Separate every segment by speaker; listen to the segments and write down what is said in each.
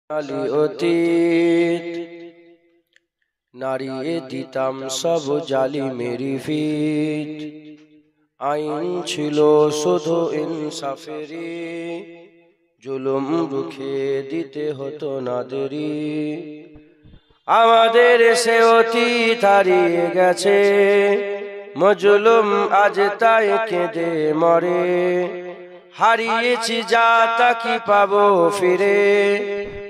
Speaker 1: আলী অতীত নারিয়ে দিতাম সব জালিমেরি ফিত। আইন ছিল শুধু ইনসাফেরি, জুলুম রুখে দিতে হতো না দেরি। আমাদের সে অতীত হারিয়ে গেছে, মজলুম আজ তাই কেঁদে মরে। হারিয়েছি যা তা কি পাবো ফিরে,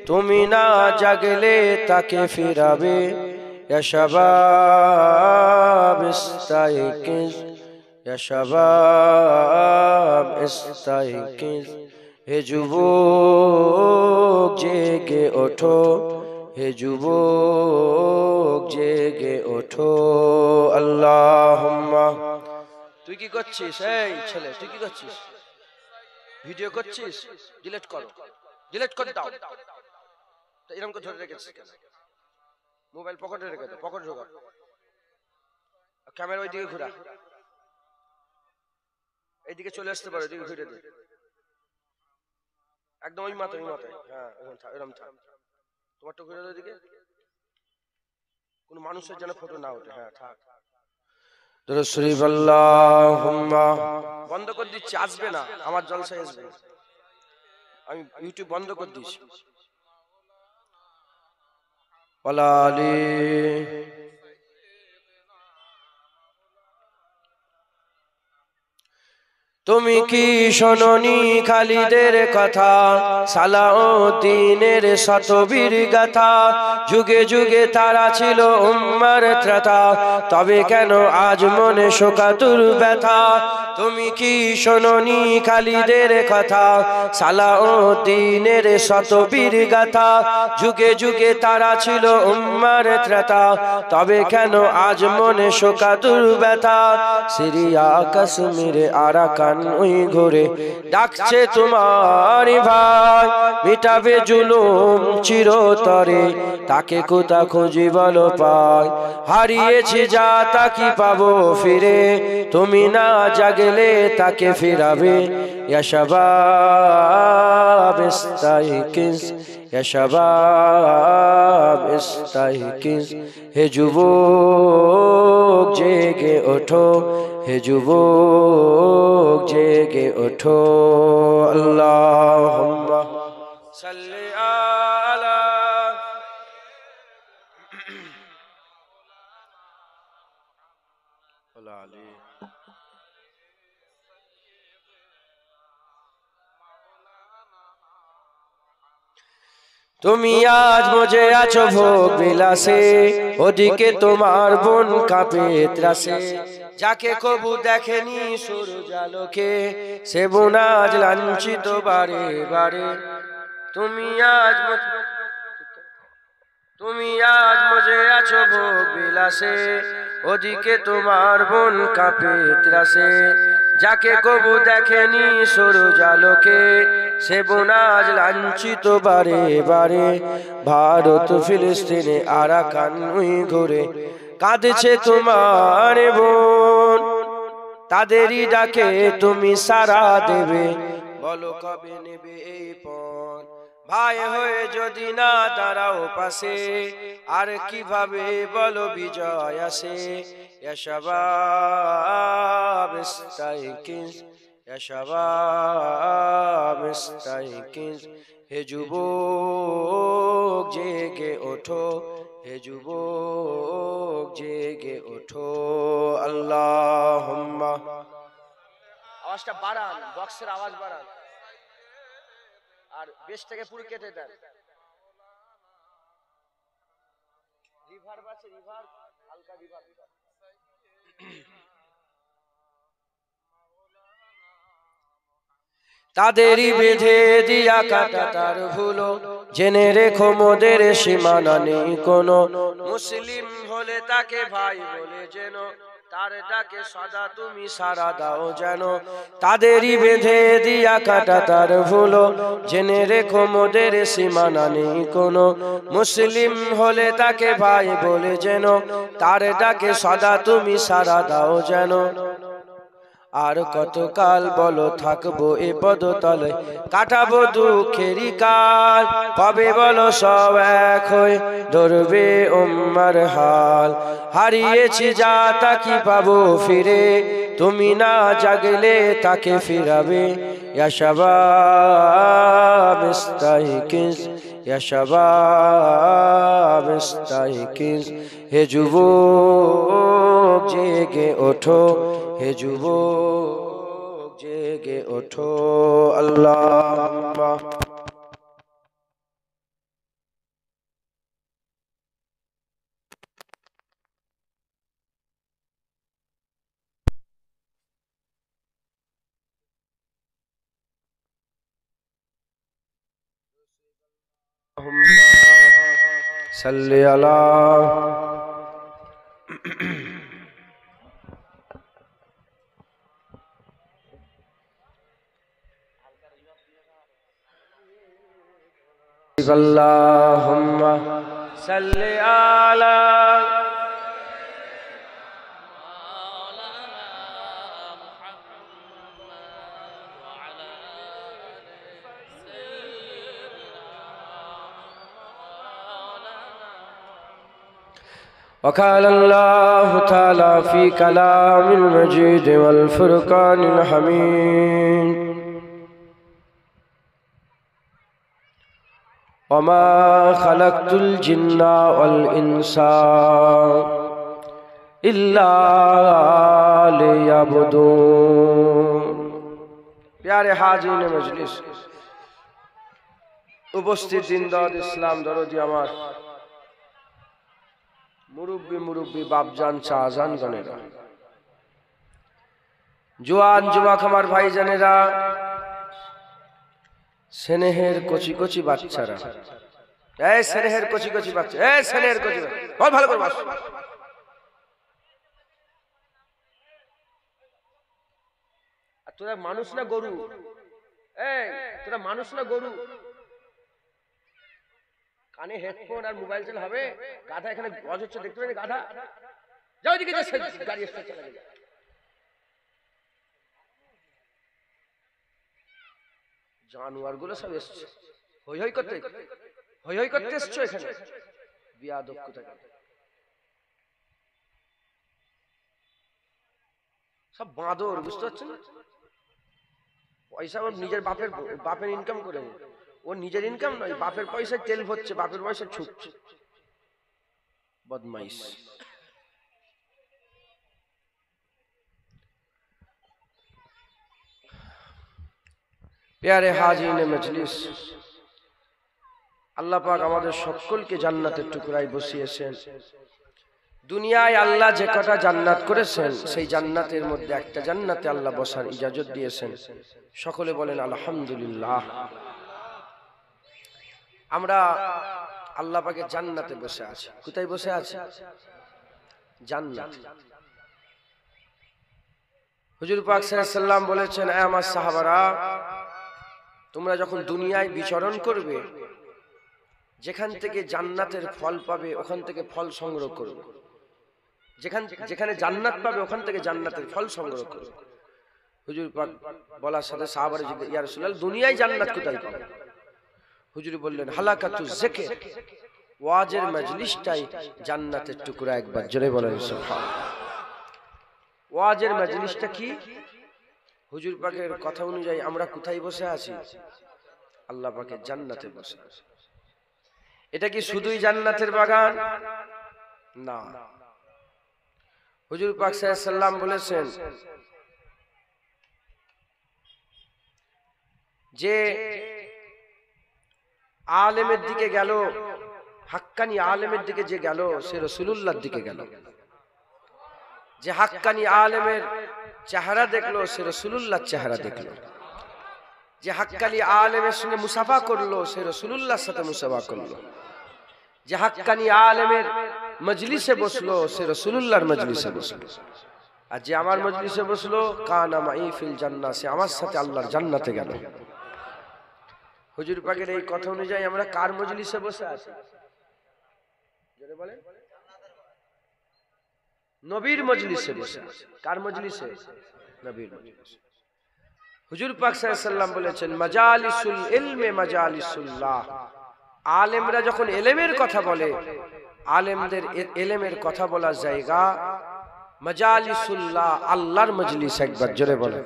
Speaker 1: তুমি না জাগলে তাকে ফিরাবে। ইয়া শাবাব ইস্তাইকিজ, ইয়া শাবাব ইস্তাইকিজ। হে যুবক জেগে ওঠো, হে যুবক জেগে ওঠো। আল্লাহুম্মা। তুই কি করছিস? এই ছেলে, তুই কি করছিস? ভিডিও করছিস? ডিলিট করো, ডিলিট করে দাও। এরকম করে ধরে রেখেছিস কেন? মোবাইল পকেটে রেখে দাও, পকেটে ঢোকা। ক্যামেরা ওইদিকে ঘোরা, এইদিকে চলে আসতে পারো, এদিকে ঘুরে দে। একদম ওই মাথায়, ওই মাথায়। হ্যাঁ, এরকম থাক। তোমারটা ঘুরে দাও এদিকে, কোন মানুষের যেন ফটো না ওঠে। হ্যাঁ, থাক। দুরূদ শরীফ আল্লাহুম্মা। বন্ধ করে দিচ্ছি, আসবে না আমার জলসায়, আসবে। আমি ইউটিউব বন্ধ করে দিচ্ছি। ওয়ালা আলি। তুমি কি শোনোনি খালিদের কথা, সালাউদ্দিনের শতবীর গাথা। যুগে যুগে তারা ছিল উম্মার ত্রাতা, তবে কেন আজ মনে শোকাতুর ব্যথা। তুমি কি শোনোনি খালিদের কথা, সালাউদ্দিনের শতবীর গাথা। যুগে যুগে তারা ছিল উম্মার ত্রাতা, তবে কেন আজ মনে শোকাতুর ব্যথা। সিরিয়া কাশ্মীরে আরাকান ওই ঘুরে ডাকছে তোমার ভাই, মিটাবে জুলুম চিরতরে, তাকে কোথা খুঁজি বলো পাই। হারিয়েছি যা তা কি পাবো ফিরে, তুমি না জাগলে তাকে ফিরাবে। ইয়া শাবাব ইস্তাইকিজ, ইয়া শাবাব ইস্তাইকিজ। হে যুবক জেগে ওঠো, হে যুবক জেগে ওঠো। আল্লাহুম্মা সাল্লি আলা। তুমি আজ মজে আছো ভোগ বিলাসে, ওদিকে তোমার বোন কাঁপে ত্রাসে। যাকে কবু দেখেনি সূর্যালোকে, সে বোন আজ লাঞ্ছিত বারে বারে। তুমি আজ মজে আছো ভোগ বিলাসে, ওদিকে তোমার বোন কাঁপে ত্রাসে। যাকে কবু দেখেনি সূর্যালোকে, সে বোন আজ লাঞ্ছিত বারে বারে। ভারত ফিলিস্তিনে আরাকান ওই ঘুরে কাঁদছে তোমার বোন, তাদেরই ডাকে তুমি সাড়া দেবে। বলো কবে নেবে এই পণ, ভাই হয়ে যদি না দাঁড়াও পাশে, আর কিভাবে বলো বিজয় আসে। ইয়া শাবাব ইস্তাইকিজ, ইয়া শাবাব ইস্তাইকিজ। হে যুবক জেগে ওঠো, হে যুবক জেগে ওঠো। আল্লাহুম্মা। আওয়াজটা বাড়ান, বক্সের আওয়াজ বাড়ান, আর বেশ থেকে পুরো কেটে দেন। রিভার্ব আছে, রিভার্ব, হালকা রিভার্ব। তাদেরই বেঁধে দিয়া কাটা তার ভুলো, জেনে রেখো মোদের সীমানা নেই কোনো। মুসলিম হলে তাকে ভাই বলে যেন, তার ডাকে সদা তুমি সাড়া দাও যেন। তাদেরই বেঁধে দিয়া কাটা তার ভুলো, জেনে রেখো মোদের সীমানা নেই কোনো। মুসলিম হলে তাকে ভাই বলে যেন, তার ডাকে সদা তুমি সাড়া দাও যেন। আর কতকাল বলো থাকবো এ পদতলে, কাটাবো দুঃখেরই কাল, কবে বলো সব এক হয়ে ধরবে উম্মার হাল। হারিয়েছি যা তা কি পাবো ফিরে, তুমি না জাগলে তাকে ফিরাবে। ইয়া শাবাব ইস্তাইকিজ, ইয়া শাবাব ইস্তাইকিজ, হে যুবক জেগে ওঠো, হে যুবক জেগে ওঠো। আল্লাহুম্মা সাল্লি আলা আল্লাহুম্মা সাল্লি আলা وقال الله تعالى في كلام المجيد والفرقان الحميد وما خلقت الجن والإنس إلا ليعبدون। प्यारे हाजिर मजलिस, उपस्थित जिंदाद इस्लाम दरदी আমার মুরব্বী মুরব্বী বাপজান শাহজান গণেরা, জোয়ান যুবক আমার ভাইজানেরা, স্নেহের কচি কচি বাচ্চারা, এই স্নেহের কচি কচি বাচ্চা, এই স্নেহের কচি বল ভালো করে বস। আর তোরা মানুষ না গরু? এই তোরা মানুষ না গরু? কানে হেডফোন আর মোবাইল চাল হবে? গাধা এখানে গজ হচ্ছে, দেখতে পাচ্ছি গাধা। যাও দিকে, গাড়ি এসে চলে গেছে। জানোয়ার গুলো সব এসছে, হই হই করতে, হই হই করতে এসছো এখানে। বিয়াদব কোথায়, সব বাঁদর, বুঝতে পারছেন? পয়সা ওর নিজের বাপের ইনকাম করে, ওর নিজের ইনকাম নয়, বাপের পয়সায় তেল ভরছে, বাপের পয়সা ছুটছে, বদমাইশ। প্যারে হাজিরিন মজলিস, আল্লাহ পাক আমাদের সকলকে জান্নাতের টুকরায় বসিয়েছেন। দুনিয়ায় আল্লাহ যে কটা জান্নাত করেছেন, সেই জান্নাতের মধ্যে একটা জান্নাতে আল্লাহ বসার ইজাজত দিয়েছেন। সকলে বলেন আলহামদুলিল্লাহ। আমরা আল্লাহ পাকের জান্নাতে বসে আছি। কোথায় বসে আছি? জান্নাত। হুজুর পাক সাল্লাল্লাহু আলাইহি ওয়াসাল্লাম বলেছেন, এ আমার সাহাবারা, তোমরা যখন দুনিয়ায় বিচরণ করবে, যেখান থেকে জান্নাতের ফল পাবে ওখান থেকে ফল সংগ্রহ করবে। যেখানে জান্নাত পাবে ওখান থেকে জান্নাতের ফল সংগ্রহ করবে। হুজুর পাক বলার সাথে সাহাবারা জিজ্ঞাসা, ইয়া রাসূলুল্লাহ, দুনিয়ায় জান্নাত কোথায় পাবে? হুজুর বললেন, হালাকাতুজ যিকর, ওয়াজের মজলিসটাই জান্নাতের টুকরা। একবার জোরে বলেন সুবহানাল্লাহ। ওয়াজের মজলিসটা কি? হুজুর পাকের কথা অনুযায়ী আমরা কোথায় বসে আছি? আল্লাহ পাকের জান্নাতে বসে আছি। এটা কি শুধুই জান্নাতের বাগান? না। হুজুর পাক সাল্লাল্লাহু আলাইহি ওয়াসাল্লাম বলেছেন যে আলেমের দিকে গেল, হাক্কানি আলেমের দিকে যে গেল, সে রাসূলুল্লাহর দিকে গেল। যে হাক্কানি আলেমের চেহারা দেখলো, সে রাসূলুল্লাহর চেহারা দেখলো। যে হাক্কানি আলেমের সঙ্গে মুসাফা করলো, সে রাসূলুল্লাহর সাথে মুসাফা করলো। যে হাক্কানি আলেমের মজলিসে বসলো, সে রাসূলুল্লাহর মজলিসে বসলো। আর যে আমার মজলিসে বসলো, কানা মাই ফিল জান্নাহ, সে আমার সাথে আল্লাহর জান্নাতে গেল। হুজুর পাকের এই কথা অনুযায়ী আমরা কার মজলিসে বসে আছি? জোরে বলেন। নবীর মজলিসে বসে আছি। কার মজলিসে? নবীর মজলিস। হুজুর পাক সাল্লাল্লাহু আলাইহি ওয়াসাল্লাম বলেছেন মাজালিসুল ইলমে মাজালিসুল্লাহ, আলেমরা যখন ইলমের কথা বলে, আলেমদের ইলমের কথা বলার জায়গা মাজালিসুল্লাহ, আল্লাহর মজলিস। একবার জোরে বলে।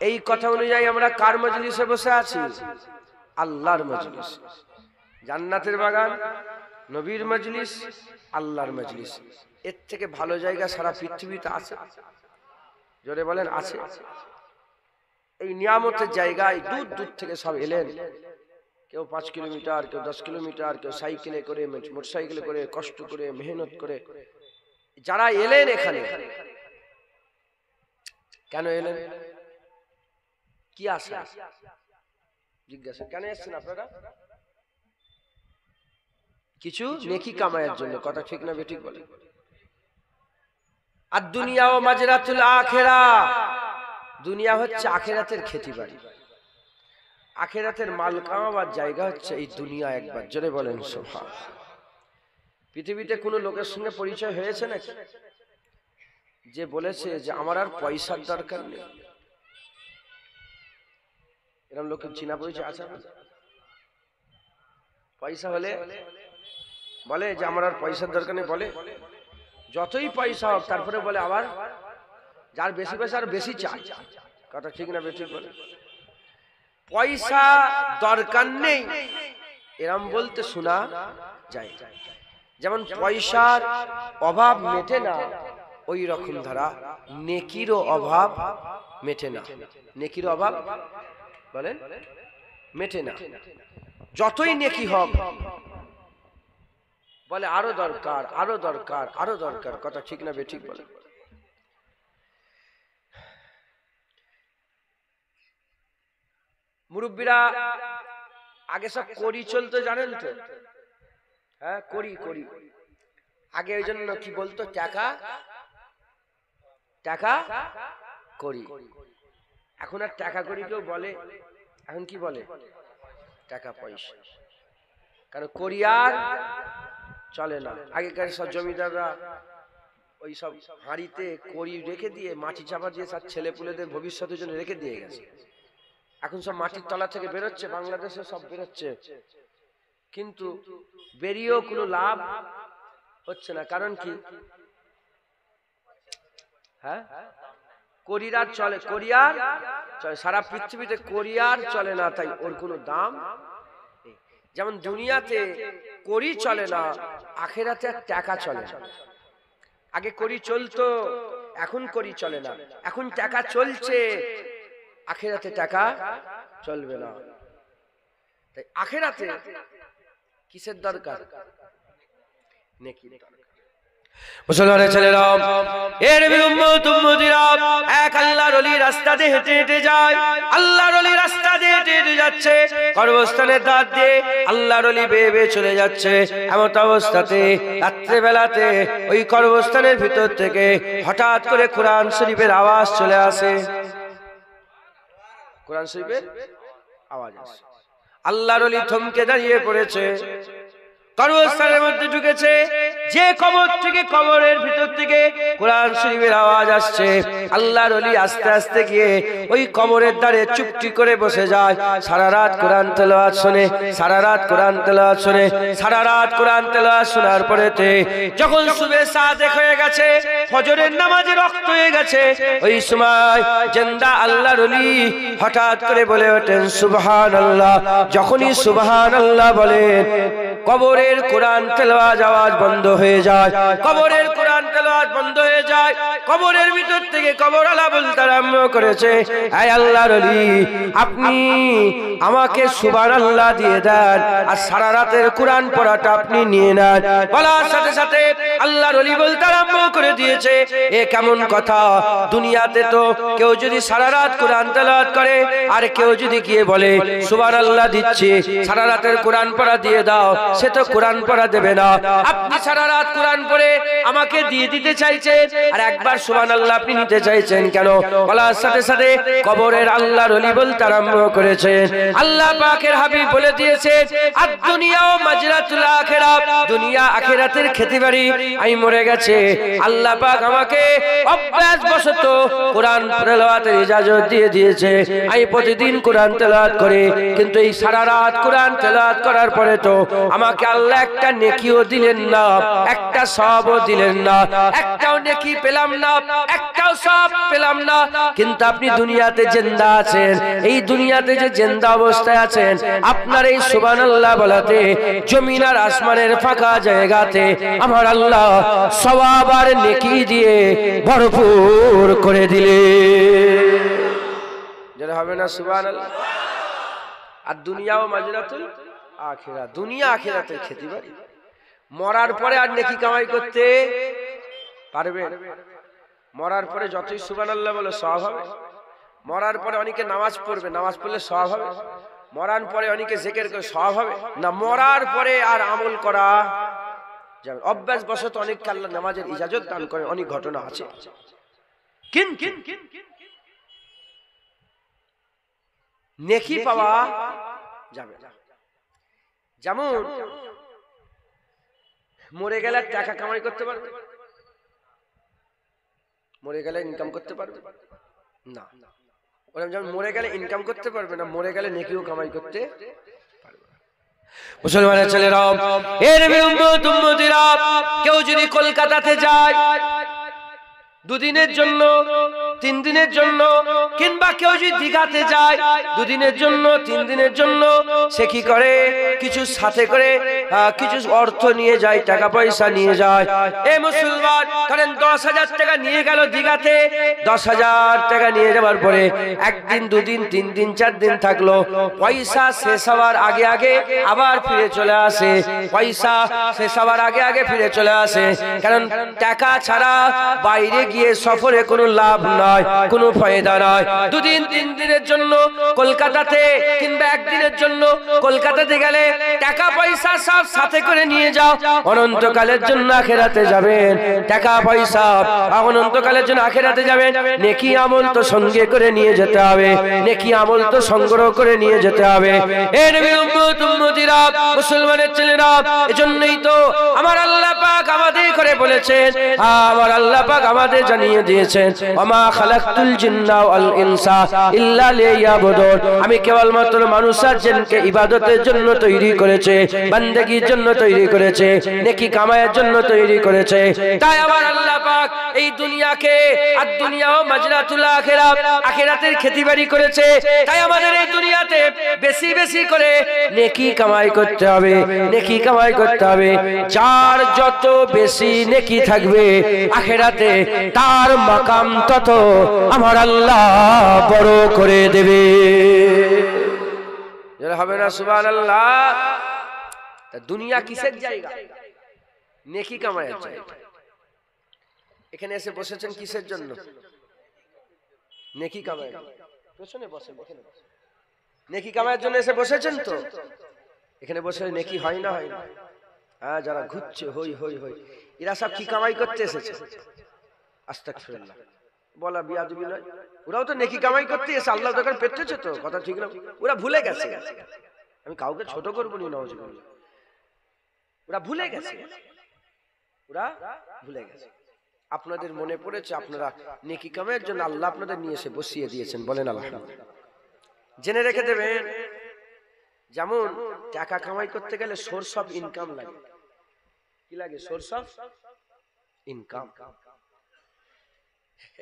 Speaker 1: এই কথা অনুযায়ী আমরা কার মজলিসে বসে আছি? আল্লাহর মজলিস। জান্নাতের বাগান, নবীর মজলিস, আল্লাহর মজলিস। এর থেকে ভালো জায়গা সারা পৃথিবীতে আছে? জোরে বলেন আছে। এই নিয়ামতের জায়গায় দূর দূর থেকে সব এলেন, কেউ 5 কিলোমিটার, কেউ 10 কিলোমিটার, কেউ সাইকেলে করে, মোটরসাইকেলে করে, কষ্ট করে, মেহনত করে যারা এলেন এখানে, কেন এলেন? কি আশা? জিজ্ঞাসা কেন এসেছেন আপনারা? কিছু নেকি কামায়ের জন্য। কথা ঠিক না বেঠিক বলে? আর দুনিয়া ও মাজরাতুল আখিরা, দুনিয়া হচ্ছে আখিরাতের খেতিবাড়ি, আখিরাতের মাল কামাবার জায়গা হচ্ছে এই দুনিয়া। একবার জোরে বলেন সুবহান। পৃথিবীতে কোনো লোকের সঙ্গে পরিচয় হয়েছে নাকি যে বলেছে যে আমার আর পয়সার দরকার নেই? এরকম লোকের চিনা পরিচয় আছে? পয়সা হলে বলে যে আমার আর পয়সার দরকার নেই, বলে যতই পয়সা হোক, তারপরে বলে আবার যার বেশি পয়সা আর বেশি চাই। কথা ঠিক না বেঠিক বলে? পয়সা দরকার নেই এরম বলতে শোনা যায়। যেমন পয়সার অভাব মেটে না, ওই রকম ধারা নেকিরও অভাব মেটে না। নেকির অভাব বলেন মেটে না। যতই নেকি হোক বলে আরো দরকার, আরো দরকার, আরো দরকার। কথা ঠিক না বেঠিক বলে? মুরব্বীরা আগে সব করি চলতো, জানেন তো? হ্যাঁ, করি করি। আগে ওই জন্য কি বলতো? টাকা টাকা করি। এখন আর টাকা করি কেউ বলে? এখন কি বলে? টাকা পয়সা। কারণ করি আর চলে না। আগেকার সব জমিদাররা ওই সব হাঁড়িতে করি রেখে দিয়ে, মাটি চাপা দিয়ে সব ছেলে পুলেদের ভবিষ্যতের জন্য রেখে দিয়ে গেছে। এখন সব মাটির তলা থেকে বেরোচ্ছে, বাংলাদেশে সব বেরোচ্ছে, কিন্তু বেরিয়েও কোনো লাভ হচ্ছে না। কারণ কি? হ্যাঁ, কোরিয়ার চলে, কোরিয়ার চলে, সারা পৃথিবীতে কোরিয়ার চলে না, তাই ওর কোনো দাম। যেমন দুনিয়াতে করি চলে না, আখিরাতে টাকা চলে না। আগে করি চলতো, এখন করি চলে না। এখন টাকা চলছে, আখিরাতে টাকা চলবে না। তাই আখিরাতে কিসের দরকার? নেকির দরকার। মুসলমানের ছেলেরা, এর উম্মতিরা এক আল্লাহর ওলির রাস্তা দিয়ে হেঁটে হেঁটে যায়। আল্লাহর ওলির রাস্তা দিয়ে হেঁটে হেঁটে যাচ্ছে, কর্মস্থানের দাঁত দিয়ে আল্লাহর ওলি বেয়ে বেয়ে চলে যাচ্ছে। এমন অবস্থাতে রাত্রে বেলাতে ওই কর্মস্থানের ভিতর থেকে হঠাৎ করে কোরআন শরীফের আওয়াজ চলে আসে। কোরআন শরীফের আওয়াজ আসে। আল্লাহর ওলি থমকে দাঁড়িয়ে পড়েছে। কবরস্থানের মধ্যে ঢুকেছে, যে কবর থেকে, কবরের ভিতর থেকে কোরআন শরীফের আওয়াজ আসছে। আল্লাহর ওলি আস্তে আস্তে গিয়ে ওই কবরের ধারে চুপটি করে বসে যায়। সারা রাত কোরআন তেলাওয়াত শুনে, সারা রাত কোরআন তেলাওয়াত শুনে, সারা রাত কোরআন তেলাওয়াত শোনার পরেতে যখন সুবে সাদেক হয়ে গেছে, ফজরের নামাজে রক্ত হয়ে গেছে, ওই সময় জিন্দা আল্লাহর ওলি হঠাৎ করে বলে ওঠেন সুবহানাল্লাহ। যখনই সুবহানাল্লাহ বলেন, কবরের কোরআন তেলাওয়াত আওয়াজ বন্ধ হয়ে যায়, কবরের কোরআন তেলাওয়াত বন্ধ হয়ে যায়। কবরের ভিতর থেকে কবরওয়ালা বলতে আরম্ভ করেছে, হে আল্লাহর ওলি, আপনি আমাকে সুবহানাল্লাহ দিয়ে দেন, আর সারা রাতের কোরআন পড়াটা আপনি নিয়ে নেন। বলার সাথে সাথে আল্লাহর ওলি বলতে আরম্ভ করে দিয়েছে, এ কেমন কথা? দুনিয়াতে তো কেউ যদি সারা রাত কোরআন তেলাওয়াত করে, আর কেউ যদি গিয়ে বলে সুবহানাল্লাহ দিচ্ছি, সারা রাতের কোরআন পড়া দিয়ে দাও, সে তো কোরআন পড়া দেবে না। আপনি সারা রাত কোরআন পড়ে আমাকে দিয়ে দিতে চাইছেন আর একবার সুবহানাল্লাহ আপনি নিতে চাইছেন কেন? বলার সাথে সাথে কবরের আল্লাহর ওলি বলতে আরম্ভ করেছেন, আল্লাহ পাকের হাবিব বলে দিয়েছেন, আদ দুনিয়া মাজরাতুল আখিরাত, দুনিয়া আখিরাতের খেতিবাড়ি। আমি মরে গেছে, আল্লাহ পাক আমাকে অভ্যাসবশত কোরআন তেলাওয়াতের ইজাজত দিয়ে দিয়েছে। আমি প্রতিদিন কোরআন তেলাওয়াত করি, কিন্তু এই সারা রাত কোরআন তেলাওয়াত করার পরে তো আমাকে আল্লাহ একটা নেকিও দিলেন না, একটা সওয়াবও দিলেন না, একটাও নেকি পেলাম না, একটাও সওয়াব পেলাম না। কিন্তু আপনি দুনিয়াতে জিন্দা আছেন, এই দুনিয়াতে যে জিন্দা অবস্থায় আছেন, আপনার এই সুবহানাল্লাহ বলাতে জমিন আর আসমানের ফাঁকা জায়গাতে আমার আল্লাহ সওয়াব আর নেকি দিয়ে ভরপুর করে দিলে। যারা হবে না সুবহানাল্লাহ। আর দুনিয়াও মাজরাতুল আখিরাত, দুনিয়া আখিরাতের খেতিবাড়ি। মরার পরে আর নেকি কামাই করতে পারবে? মরার পরে যতই সুবহানাল্লাহ বলে সওয়াব হবে। মরার পরে অনেকে নামাজ পড়বে, নামাজ পড়লে সওয়াব হবে। মরার পরে অনেকে জিকির করে সওয়াব হবে না। মরার পরে আর আমল করা যাবে। অভ্যাসবশত অনেককে আল্লাহ নামাজের ইজাজত দান করে, অনেক ঘটনা আছে। কিন্তু নেকি পাওয়া যাবে না। যেমন মরে গেলে টাকা কামাই করতে পারবে? মরে গেলে ইনকাম করতে পারবে না। ওরকম যেমন মরে গেলে ইনকাম করতে পারবে না, মরে গেলে নেকিও কামাই করতে পারবে না। মুসলমানের ছেলেরা, এর উম্মতিরা, কেউ যদি কলকাতাতে যায় দুদিনের জন্য, 3 দিনের জন্য, কিংবা কেউ যদি দীঘাতে যায় 2 দিনের জন্য, 3 দিনের জন্য, সে কি করে? কিছু সাথে করে কিছু অর্থ নিয়ে যায়, টাকা পয়সা নিয়ে যায়। এই মুসলমান ধরেন 10,000 টাকা নিয়ে গেল দীঘাতে। 10,000 টাকা নিয়ে যাওয়ার পরে 1 দিন, 2 দিন, 3 দিন, 4 দিন থাকলো। পয়সা শেষ হওয়ার আগে আগে আবার ফিরে চলে আসে। পয়সা শেষ হওয়ার আগে আগে ফিরে চলে আসে। কারণ টাকা ছাড়া বাইরে গিয়ে সফরে কোনো লাভ নয়, কোনো ফায়দা নয়। 2 দিন 3 দিনের জন্য কলকাতাতে, কিংবা 1 দিনের জন্য কলকাতাতে গেলে টাকা পয়সা সব সাথে করে নিয়ে যাও। অনন্তকালের জন্য আখিরাতে যাবেন, টাকা পয়সা অনন্তকালের জন্য আখিরাতে যাবেন। নেকি আমল তো সঙ্গে করে নিয়ে যেতে হবে, নেকি আমল তো সংগ্রহ করে নিয়ে যেতে হবে। এই নবীর উম্মতিরা, মুসলমানের ছেলেরা, এজন্যই তো আমার আল্লাহ পাক আমাদের করে বলেছেন, আমার আল্লাহ পাক আমাদের জানিয়ে দিয়েছেন, ওমা খালাকতুল জিন্না ওয়াল ইনসা ইল্লা লিয়াবুদুন, আমি কেবলমাত্র মানুষ আর জিনকে ইবাদতের জন্য তৈরি করেছে, বান্দেগীর জন্য তৈরি করেছে, নেকি কামাইয়ের জন্য তৈরি করেছে। তাই আমার আল্লাহ পাক এই দুনিয়াকে আর দুনিয়াও মাজরাতুল আখিরাত, আখিরাতের খেতিবাড়ি করেছে। তাই আমাদের এই দুনিয়াতে বেশি বেশি করে নেকি কামাই করতে হবে, নেকি কামাই করতে হবে। যার যত বেশি নেকি থাকবে আখিরাতে, তার মাকাম তত আমার আল্লাহ বড় করে দেবে। হবে না সুবহানাল্লাহ। দুনিয়া কিসের জায়গা? নেকি কামাইয়ের জায়গা। এখানে এসে বসেছেন কিসের জন্য? নেকি কামাই। পেছনে বসেন, এখানে বসেন। নেকি কামাইয়ের জন্য এসে বসেছেন তো? এখানে বসে নেকি হয় না? হয় না? হ্যাঁ, যারা ঘুরছে হই হই হই, এরা সব কি কামাই করতে এসেছে? আস্তাগফিরুল্লাহ বলা বিয়াদবি নয়। ওরাও তো নেকি কামাই করতে এসে আল্লাহ দরকার পেটেছে তো, কথা ঠিক না? ওরা ভুলে গেছে। আমি কাউকে ছোট করবো নি, নাউজুবিল্লাহ। ওরা ভুলে গেছে, ওরা ভুলে গেছে। আপনাদের মনে পড়েছে, আপনারা নেকি কামাইয়ের জন্য আল্লাহ আপনাদের নিয়ে এসে বসিয়ে দিয়েছেন, বলেন আলহামদুলিল্লাহ। জেনে রেখে দেবেন, যেমন টাকা কামাই করতে গেলে সোর্স অফ ইনকাম লাগে। কি লাগে? Source of income.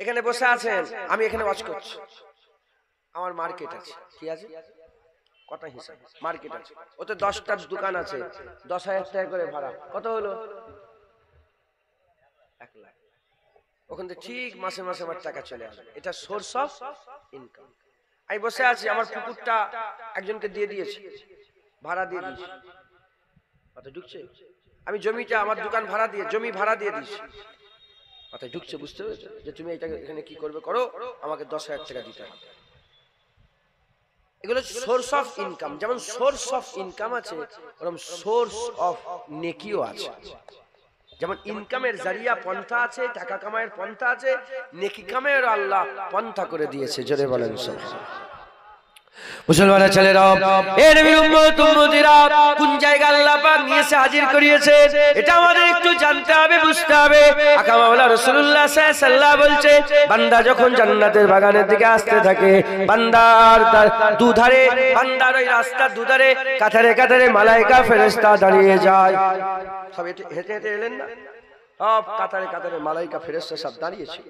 Speaker 1: এখানে বসে আছেন, আমি এখানে ওয়াজ করছি, আমার মার্কেট আছে। কি আছে? কত হিসাব মার্কেট আছে, ওতে 10টা দোকান আছে, 10,000 টাকা করে ভাড়া। কত হলো? 1 লাখ। ওখান থেকে ঠিক মাসে মাসে আমার টাকা চলে আসে। এটা সোর্স অফ ইনকাম। আমি বসে আছি, আমার পুকুরটা একজনকে দিয়ে দিয়েছি, ভাড়া দিয়ে দিয়েছি। কত ঢুকছে? আমি জমিটা, আমার দোকান ভাড়া দিয়ে, জমি ভাড়া দিয়ে দিয়েছি। কথা ঢুকছে? বুঝতে পেরেছো যে তুমি এটাকে এখানে কি করবে করো, আমাকে 10,000 টাকা দিতে হবে। এগুলো সোর্স অফ ইনকাম। যেমন সোর্স অফ ইনকাম আছে, ওরকম সোর্স অফ নেকিও আছে। যেমন ইনকামের জারিয়া পন্থা আছে, টাকা কামায়ের পন্থা আছে, নেকি কামায়ের আল্লাহ পন্থা করে দিয়েছে। জোরে বলেন সুবহানাল্লাহ। মুসলমানের ছেলেরা, এ নবীর উম্মত উম্মতিরা কোন জায়গা আল্লাহ পাক নিয়ে এসে হাজির করিয়েছে এটা আমাদের একটু জানতে হবে, বুঝতে হবে। আকা মাওলা রাসূলুল্লাহ সাল্লাল্লাহু আলাইহি ওয়াসাল্লাম বলছে, বান্দা যখন জান্নাতের বাগানের দিকে আসতে থাকে, বান্দার দুধারে, বান্দার ওই রাস্তার দুধারে কাতারে কাতারে মালায়েকা ফেরেশতা দাঁড়িয়ে যায়। সব হেঁটে হেঁটে এলেন না, সব কাতারে কাতারে মালায়েকা ফেরেশতা সব দাঁড়িয়েছিল।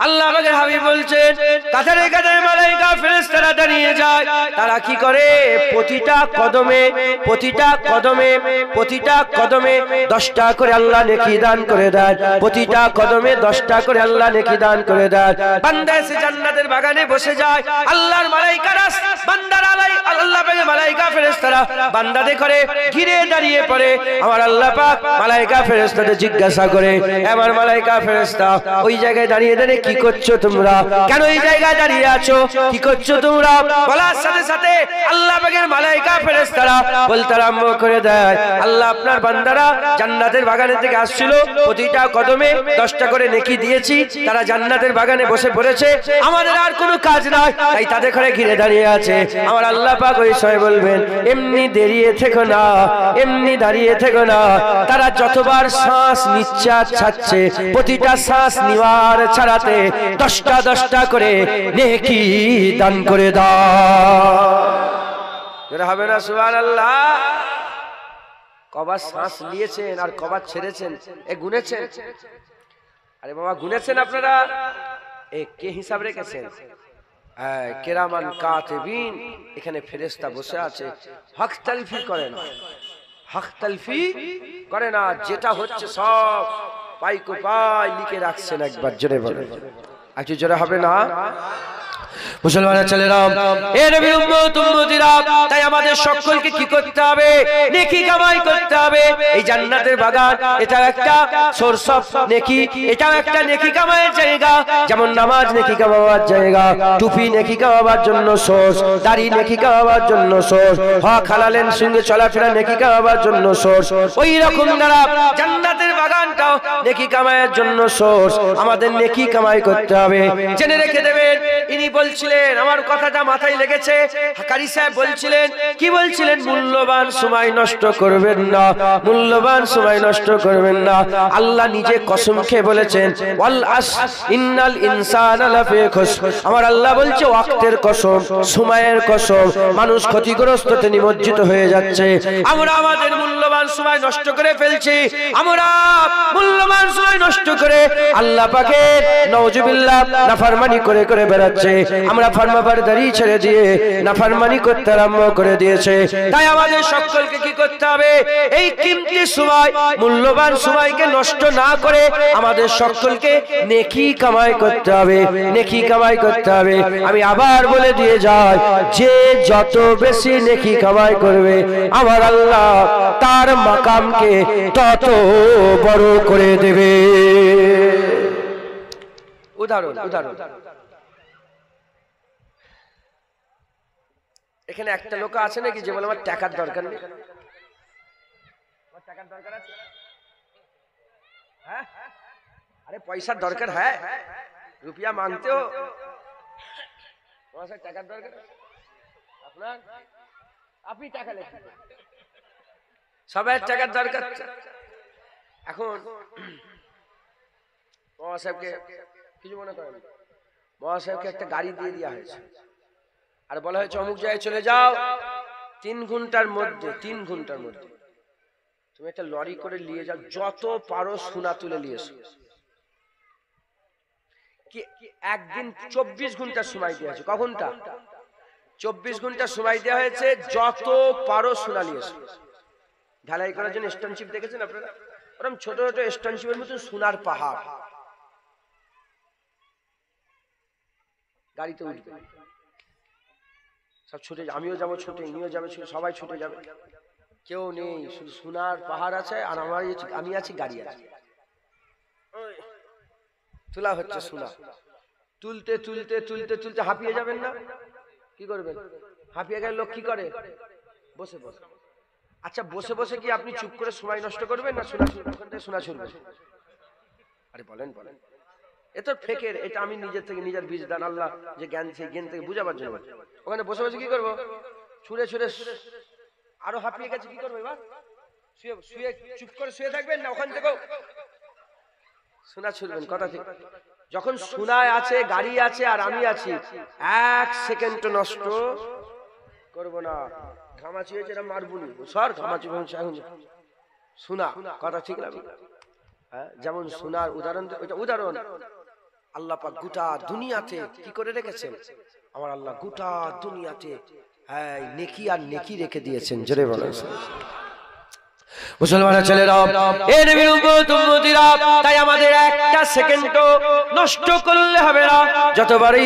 Speaker 1: আল্লাহ পাকের হাবিব বলছেন, কাতারে কাতারে মালায়েকা ফেরেশতারা দাঁড়িয়ে যায়। তারা কি করে? প্রতিটা কদমে প্রতিটা কদমে প্রতিটা কদমে 10টা করে আল্লাহ নেকি দান করে দেয়। প্রতিটা কদমে 10টা করে আল্লাহ নেকি দান করে দেয়। বান্দা এসে জান্নাতের বাগানে বসে যায়। আল্লাহর মালায়েকারা বান্দার আল্লাহ পাকের মালায়েকা ফেরেশতারা বান্দাদের করে ঘিরে দাঁড়িয়ে পড়ে। আমার আল্লাহ পাক মালায়েকা ফেরেশতাদের জিজ্ঞাসা করে, আমার মালায়েকা ফেরেশতা ওই জায়গায় দাঁড়িয়ে দাঁড়িয়ে কি করছো তোমরা? কেন এই জায়গায় দাঁড়িয়ে আছো? কি করছো তোমরা? বলার সাথে সাথে আল্লাহ পাকের মালায়েকা ফেরেশতারা বলতে আরম্ভ করে দেয়, আল্লাহ আপনার বান্দারা জান্নাতের বাগানের থেকে আসছিল, প্রতিটা কদমে 10টা করে নেকি দিয়েছি, তারা জান্নাতের বাগানে বসে পড়েছে, আমাদের আর কোনো কাজ নাই, তাই তাদের ঘরে ঘিরে দাঁড়িয়ে আছে। আমার আল্লাহ পাক ওই সময় বলবেন, এমনি দাঁড়িয়ে থেকো না, এমনি দাঁড়িয়ে থেকো না, তারা যতবার শ্বাস নিঃশ্বাস ছাড়ছে, প্রতিটা শ্বাস নেওয়ার ছাড়াতে 10টা করে নেকি দান করে দাও। এরা হবে না সুবহানাল্লাহ? কবার শ্বাস নিয়েছেন আর কবার ছেড়েছেন এ গুনেছেন? আরে বাবা গুনেছেন আপনারা? এ কে হিসাব রেখেছেন? কেরামান কাতিবিন, এখানে ফেরেশতা বসে আছে, হক তালফি করে না, হক তালফি করে না, যেটা হচ্ছে সব পাইকো পাই লিখে রাখছেন। একবার জোরে বলেন, একটু জোরে হবে না? মুসলমানের ছেলেরা, এ নবীর উম্মত উম্মতিরা, তাই আমাদের সকলকে কি করতে হবে? নেকি কামাই করতে হবে। এই জান্নাতের বাগান এটা একটা সোর্স অফ নেকি, এটাও একটা নেকি কামাইয়ের জায়গা। যেমন নামাজ নেকি কামাবার জায়গা, টুপি নেকি কামাবার জন্য সোর্স, দাড়ি নেকি কামাবার জন্য সোর্স, হক হালালের সঙ্গে চলাফেরা নেকি কামাবার জন্য সোর্স, ওই রকম দ্বারা জান্নাতের বাগানটাও নেকি কামাইয়ের জন্য সোর্স। আমাদের নেকি কামাই করতে হবে। জেনে রেখে দেবেন, ইনি বলছিলেন, আমার কথাটা মাথায় লেগেছে, কারি সাহেব বলছিলেন, কি বলছিলেন? মূল্যবান সময় নষ্ট করবেন না, মূল্যবান সময় নষ্ট করবেন না। আল্লাহ নিজে কসম খেয়ে বলেছেন, ওয়াল আসর ইন্নাল ইনসানা লাফি খুসর। আমার আল্লাহ বলছে ওয়াক্তের কসম, সময়ের কসম, মানুষ ক্ষতিগ্রস্ততে নিমজ্জিত হয়ে যাচ্ছে। আমরা আমাদের মূল্যবান সময় নষ্ট করে ফেলছি, আমরা মূল্যবান সময় নষ্ট করে আল্লাহ পাকের নাউজুবিল্লাহ নাফরমানি করে করে বেড়াচ্ছে। আমরা ফরমাবরদারি ছেড়ে দিয়ে নাফরমানি করতে আরম্ভ করে দিয়েছে। তাই আমাদের সকলকে কি করতে হবে? এই কিমতি সময়, মূল্যবান সময়কে নষ্ট না করে আমাদের সকলকে নেকি কামাই করতে হবে, নেকি কামাই করতে হবে। আমি আবার বলে দিয়ে যাই, যে যত বেশি নেকি কামাই করবে আমার আল্লাহ তার মাকামকে তত বড় করে দেবে। উদাহরণ, এখানে একটা লোক আছে নাকি যে বলে আমার টাকার দরকার নেই? টাকার দরকার আছে? হ্যাঁ, আরে পয়সার দরকার, হ্যাঁ, রুপিয়া মানতে হো, টাকার দরকার আপনার, আপনি টাকা লেখেন, সবাই টাকার দরকার। এখন মহাসাহেবকে কিছু মনে করেন, মহাসাহেবকে একটা গাড়ি দিয়ে দেওয়া হয়েছে, আর বলা হয়েছে অমুক জায়গায় চলে যাও, 3 ঘন্টার মধ্যে তুমি একটা লরি করে নিয়ে যাও, যত পারো সোনা তুলে নিয়ে এসো। কি একদিন 24 ঘন্টার সময় দেওয়া হয়েছে, কখনটা 24 ঘন্টা সময় দেওয়া হয়েছে, যত পারো সোনা নিয়ে এসো। ঢালাই করার জন্য স্টোনশিপ দেখেছেন আপনারা? ওরকম ছোট ছোট স্টোনশিপের মতো সোনার পাহাড় গাড়িতে উঠবে, সব ছুটে, আমিও যাবো ছুটে, ইনিও যাবে ছুটে, সবাই ছুটে যাবে, কেউ নেই, শুধু সোনার পাহাড় আছে আর আমি আছি, গাড়ি আছে, তোলা হচ্ছে সোনা। তুলতে তুলতে তুলতে তুলতে হাঁপিয়ে যাবেন না? কি করবেন? হাঁপিয়ে গেলে লোক কি করে? বসে বসে আচ্ছা বসে বসে কি আপনি চুপ করে সময় নষ্ট করবেন না শোনা ওখান থেকে শোনা শুনবেন? আরে বলেন বলেন, এ তো ফেকের, এটা আমি নিজের থেকে নিজের বীজ দান আল্লাহ যে জ্ঞান সেই জ্ঞান থেকে বুঝাবার জন্য। ওখানে বসে বসে কি করবো? ছুঁড়ে ছুঁড়ে আরো হাঁপিয়ে গেছে, কি করবো এবার? শুয়ে শুয়ে চুপ করে শুয়ে থাকবেন না ওখান থেকেও শোনা ছুড়বেন? কথা ঠিক। যখন শোনায় আছে, গাড়ি আছে আর আমি আছি, এক সেকেন্ড নষ্ট করবো না। ঘামাচি হয়েছে এটা মারবুনি সর, ঘামাচি শোনা, কথা ঠিক না? যেমন শোনার উদাহরণ, ওইটা উদাহরণ। আল্লাহ পাক গোটা দুনিয়াতে কি করে রেখেছেন? আমার আল্লাহ গোটা দুনিয়াতে হ্যাঁ নেকি আর নেকি রেখে দিয়েছেন। জোরে বলেন মুসলমানের ছেলেরা, এই নবীর উম্মত উম্মতিরা, তাই আমাদের একটা সেকেন্ডও নষ্ট করলে হবে না। যত পারি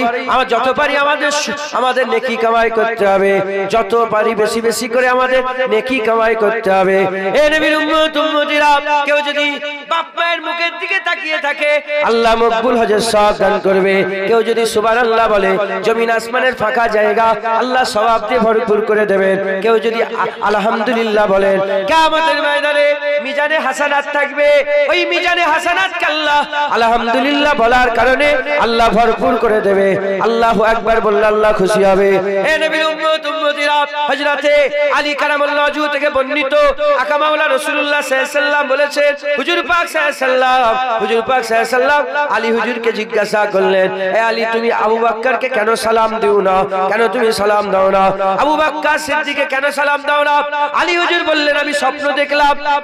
Speaker 1: আমাদের নেকি কামাই করতে হবে, যত পারি বেশি বেশি করে আমাদের নেকি কামাই করতে হবে। এই নবীর উম্মত উম্মতিরা, কেউ যদি বাপ মায়ের মুখের দিকে তাকিয়ে থাকে আল্লাহ মকবুল হজের সওয়াব দান করবে। কেউ যদি সুবহানাল্লাহ বলে জমিন আসমানের ফাঁকা জায়গা আল্লাহ সওয়াব দিয়ে ভরপুর করে দেবেন। কেউ যদি আলহামদুলিল্লাহ বলেন, কিয়ামতের ময়দানে মিজানে হাসানাত থাকবে, ওই মিজানে হাসানাতকে আল্লাহ আলহামদুলিল্লাহ বলার কারণে আল্লাহ ভরপুর করে দেবে। আল্লাহু আকবার বললে আল্লাহ খুশি হবে। হে নবীর উম্মত উম্মতিরা, হযরতে আলী কারামাল্লাহু ওয়াজহু থেকে বর্ণিত আকা মাওলা রাসূলুল্লাহ সাল্লাল্লাহু আলাইহি ওয়াসাল্লাম বলেছেন, হুজুর পাক সাল্লাল্লাহু আলাইহি ওয়াসাল্লাম আলী হুজুরকে জিজ্ঞাসা করলেন, হে আলী তুমি আবু বকরকে কেন সালাম দিও না? কেন তুমি সালাম দাও না? আবু বকর সিদ্দিককে কেন সালাম দাও না? আলী হুজুর বললেন, আমি স্বপ্ন দেখলাম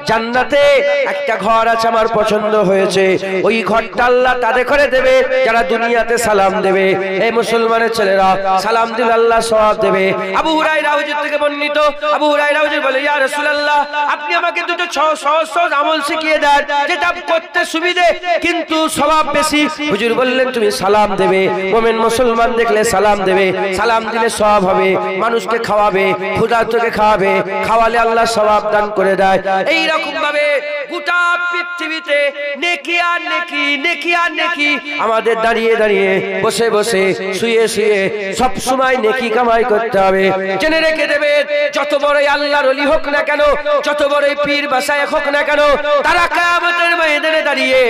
Speaker 1: জান্নাতে একটা ঘর আছে আমার পছন্দ হয়েছে, ওই ঘরটা আল্লাহ তাদের করে দেবে যারা দুনিয়াতে সালাম দেবে। এই মুসলমানের ছেলেরা, সালাম দিলে আল্লাহ সওয়াব দেবে। আবু হুরায়রা হুজুর থেকে বর্ণিত, আবু হুরায়রা হুজুর বলে, ইয়া রাসূলুল্লাহ আপনি আমাকে দুটো সহজ আমল শিখিয়ে দেন যেটা করতে সুবিধে কিন্তু সওয়াব বেশি। হুজুর বললেন, তুমি সালাম দেবে, মুমিন মুসলমান দেখলে সালাম দেবে, সালাম দিলে সওয়াব হবে। মানুষকে খাওয়াবে, ক্ষুধার্তকে খাওয়াবে, খাওয়ালে আল্লাহ সওয়াব দান করে দেয়। এই রকম ভাবে গোটা পৃথিবীতে নেকি আর নেকি, নেকি আর নেকি। আমাদের দাঁড়িয়ে দাঁড়িয়ে, বসে বসে, শুয়ে শুয়ে সব সময় নেকি কামাই করতে হবে। জেনে রেখে দেবে, যত বড়ই আল্লাহর ওলি হোক না কেন, যত বড়ই পীর বাসায় হোক না কেন, তারা কিয়ামতের ময়দানে দাঁড়িয়ে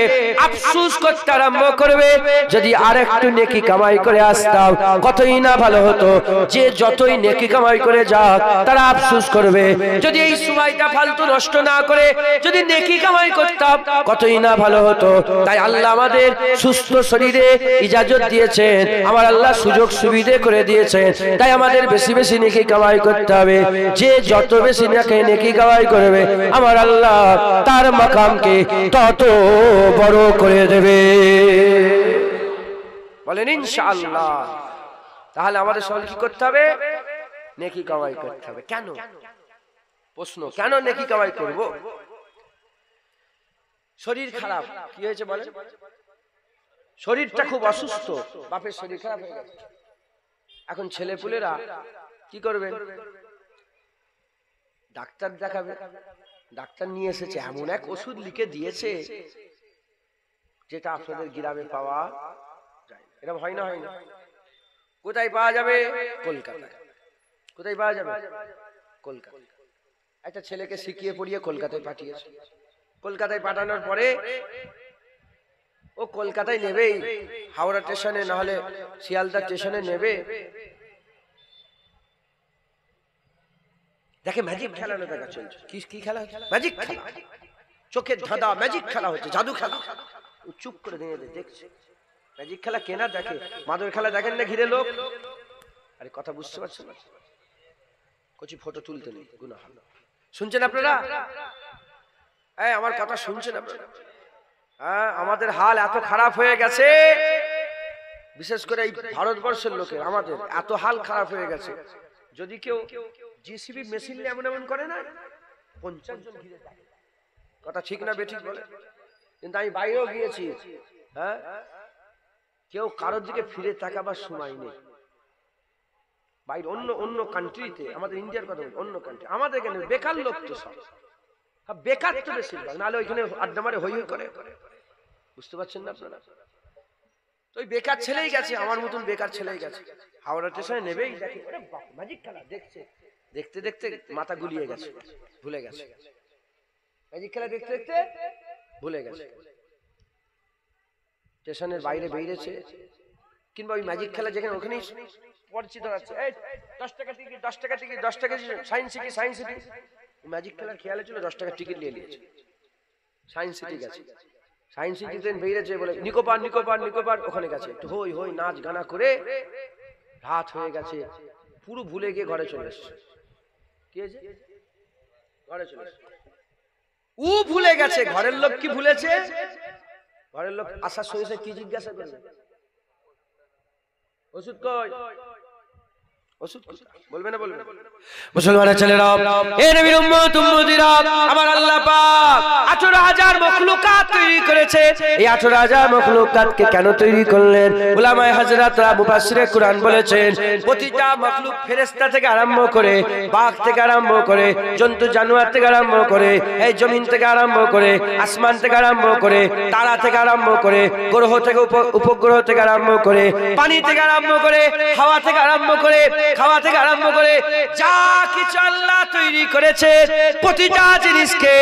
Speaker 1: আফসোস করতে আরম্ভ করবে, যদি আরেকটু নেকি কামাই করে আসতাম কতই না ভালো হতো। যে যতই নেকি কামাই করে যাক তারা আফসোস করবে, যদি এই সময়টা ফালতু নষ্ট না করে যদি নেকি কামাই করতাম কতই না ভালো হতো। তাই আল্লাহ আমাদের সুস্থ শরীরে ইজাজত দিয়েছেন, আমার আল্লাহ সুযোগ সুবিধা করে দিয়েছেন। তাই আমাদের বেশি বেশি নেকি কামাই করতে হবে। যে যত বেশি নেকি কামাই করবে আমার আল্লাহ তার মাকামকে তত বড় করে দেবে। বলেন ইনশাআল্লাহ। তাহলে আমাদের সবাই কি করতে হবে? নেকি কামাই করতে হবে। কেন? প্রশ্ন, কেন নেকি কামাই করব? শরীর খারাপ, কি হয়েছে বলেন? শরীরটা খুব অসুস্থ, বাপের শরীর খারাপ হয়ে গেছে। এখন ছেলেপুলেরা কি করবে? ডাক্তার দেখাবে। ডাক্তার নিয়ে এসেছে, এমন এক ওষুধ লিখে দিয়েছে যেটা আপনাদের গ্রামে পাওয়া যায়। এরকম হয় না? হয় না? কোথায় পাওয়া যাবে? কলকাতায়। কোথায় পাওয়া যাবে? কলকাতায়। একটা ছেলেকে শিখিয়ে পড়িয়ে কলকাতায় পাঠিয়েছে। কলকাতায় পাঠানোর পরে ও কলকাতায় নেবেই, হাওড়া স্টেশনে না হলে শিয়ালদা স্টেশনে নেবে। দেখে ম্যাজিক খেলানো দেখা চলছে। কি খেলা? ম্যাজিক খেলা। চোখের ধাঁধা ম্যাজিক খেলা হচ্ছে, জাদু খেলা। চুপ করে দিয়ে দেখছে ম্যাজিক খেলা। কেনা দেখে, মাদুর খেলা দেখেন না ঘিরে লোক। আরে কথা বুঝতে পারছেন না? কচি ফটো তুলতে নেই, গুনাহ। শুনছেন আপনারা? আমার কথা শুনছেন আপনারা? আমাদের হাল এত খারাপ হয়ে গেছে, বিশেষ করে এই ভারতবর্ষের লোকের আমাদের এত হাল খারাপ হয়ে গেছে। যদি কেউ জিসিবি মেশিন এমন এমন করে না, 50 জন ঘিরে থাকে। কথা ঠিক না বেঠিক বলে? কিন্তু আমি বাইরেও গিয়েছি, কেউ কারোর দিকে ফিরে তাকাবার সময় নেই। বাইরে অন্য কান্ট্রিতে, আমাদের ইন্ডিয়ার কথা বলি, অন্য কান্ট্রি, আমাদের এখানে বেকার লোক তো সব বেকার তো বেশিরভাগ, নাহলে ওইখানে আড্ডা মারে হই হই করে। বুঝতে পারছেন না আপনারা? তো ওই বেকার ছেলেই গেছে, আমার মতন বেকার ছেলেই গেছে, হাওড়া স্টেশনে নেবেই, দেখে ম্যাজিক খেলা দেখছে। দেখতে দেখতে মাথা গুলিয়ে গেছে, ভুলে গেছে ম্যাজিক খেলা দেখতে দেখতে ভুলে গেছে। স্টেশনের বাইরে বেরিয়েছে, কিংবা ওই ম্যাজিক খেলা যেখানে ওখানেই পরিচিত আছে, এই 10 টাকা টিকিট, 10 টাকা টিকিট, 10 টাকা science city, science city. Magic খেলার খেয়ালে ছিল 10 টাকা টিকিট নিয়ে নিয়েছে, সায়েন্স সিটি গেছে। সায়েন্স সিটিতে বেরিয়েছে বলে Nicco Park, Nicco Park, Nicco Park, ওখানে গেছে। একটু হই হই নাচ গানা করে রাত হয়ে গেছে, পুরো ভুলে গিয়ে ঘরে চলে এসেছে। কি হয়েছে? ঘরে চলে এসেছে। ও ভুলে গেছে, ঘরের লোক কি ভুলেছে? ঘরের লোক আসার সঙ্গে কি জিজ্ঞাসা করবে? ওষুধ কই? ওষুধ বলবে না, বলবে না। মুসলমানের ছেলেরা, এ নবীর উম্মত উম্মতিরা, আমার আল্লাহ পাক 18,000 মখলুকাত তৈরি করেছে। এই 18,000 মখলুকাতকে কেন তৈরি করলেন? উলামায়ে হযরতরা মুফাসসিরে কুরআন বলেছেন, প্রতিটা মখলুক ফেরেশতা থেকে আরম্ভ করে, বাঘ থেকে আরম্ভ করে, জন্তু জানোয়ার থেকে আরম্ভ করে, এই জমিন থেকে আরম্ভ করে, আসমান থেকে আরম্ভ করে, তারা থেকে আরম্ভ করে, গ্রহ থেকে উপগ্রহ থেকে আরম্ভ করে, পানি থেকে আরম্ভ করে, হাওয়া থেকে আরম্ভ করে, খাওয়া থেকে আরম্ভ করে, যা কিছু আল্লাহ তৈরি করেছেন, প্রতিটা জিনিসকে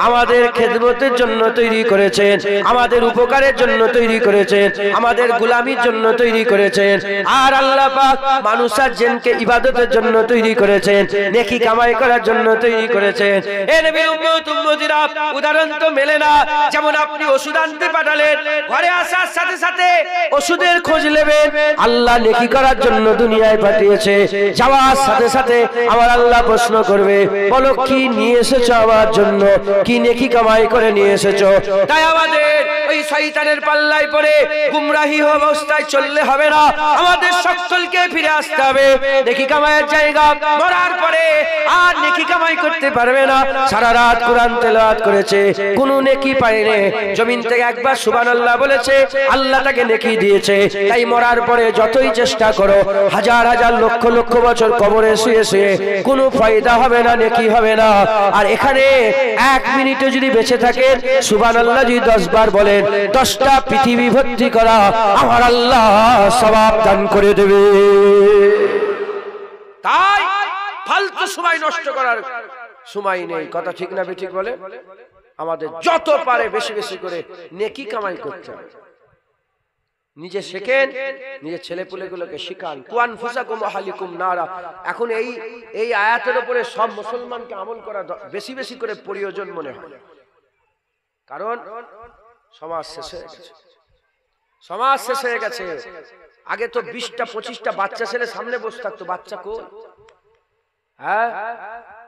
Speaker 1: আমাদের খেদমতের জন্য তৈরি করেছেন, আমাদের উপকারের জন্য তৈরি করেছেন, আমাদের গোলামির জন্য তৈরি করেছেন। আর আল্লাহ পাক মানুষ আর জিনকে ইবাদতের জন্য তৈরি করেছেন, নেকি কামাই করার জন্য তৈরি করেছেন। এ নবীর উম্মত উম্মতিরা, উদাহরণ তো মেলে না। যেমন আপনি ওষুধ আনতে পাঠালেন, ঘরে আসার সাথে সাথে ওষুধের খোঁজ নেবেন, আল্লাহ নেকি করার জন্য দুনিয়ায় পাঠিয়েছে। যাওয়ার সাথে সাথে আমার আল্লাহ প্রশ্ন করবে, বলো কি নিয়ে এসেছো আমার জন্য, কি নেকি কামাই করে নিয়ে এসেছো? তাই আমাদের ওই শয়তানের পাল্লায় পড়ে গুমরাহি অবস্থায় চললে হবে না, আমাদের সকলকে ফিরে আসতে হবে। নেকি কামাইয়ের জায়গা মরার পরে আর নেকি কামাই করতে পারবে না। সারা রাত কোরআন তেলাওয়াত করেছে, কোনো নেকি পায়নি, জমিন থেকে একবার সুবহানাল্লাহ বলেছে, আল্লাহ তাকে নেকি দিয়েছে। তাই মরার পরে যতই চেষ্টা করো, হাজার হাজার লক্ষ লক্ষ বছর কবরে শুয়ে শুয়ে কোনো ফায়দা হবে না, নেকি হবে না। আর এখানে 1 মিনিটে যদি বেঁচে থাকেন, সুবহানাল্লাহ যদি 10 বার বলেন, 10টা পৃথিবী ভর্তি করা আমার আল্লাহ সওয়াব দান করে দেবে। তাই ফালতু সময় নষ্ট করার সময় নেই। কথা ঠিক না ঠিক বলে? আমাদের যত পারে বেশি বেশি করে নেকি কামাই করতে হবে। নিজে শেখেন, নিজের ছেলেপুলেগুলোকে শিখান। কুয়ান ফুসাকুম আহলিকুম নারা। এখন এই আয়াতের উপরে সব মুসলমানকে আমল করা বেশি বেশি করে প্রয়োজন মনে হয়। কারণ সমাজ শেষ হয়ে গেছে, সমাজ শেষ হয়ে গেছে। আগে তো 20টা 25টা বাচ্চা ছেলে সামনে বসে থাকতো, বাচ্চা কই? হ্যাঁ,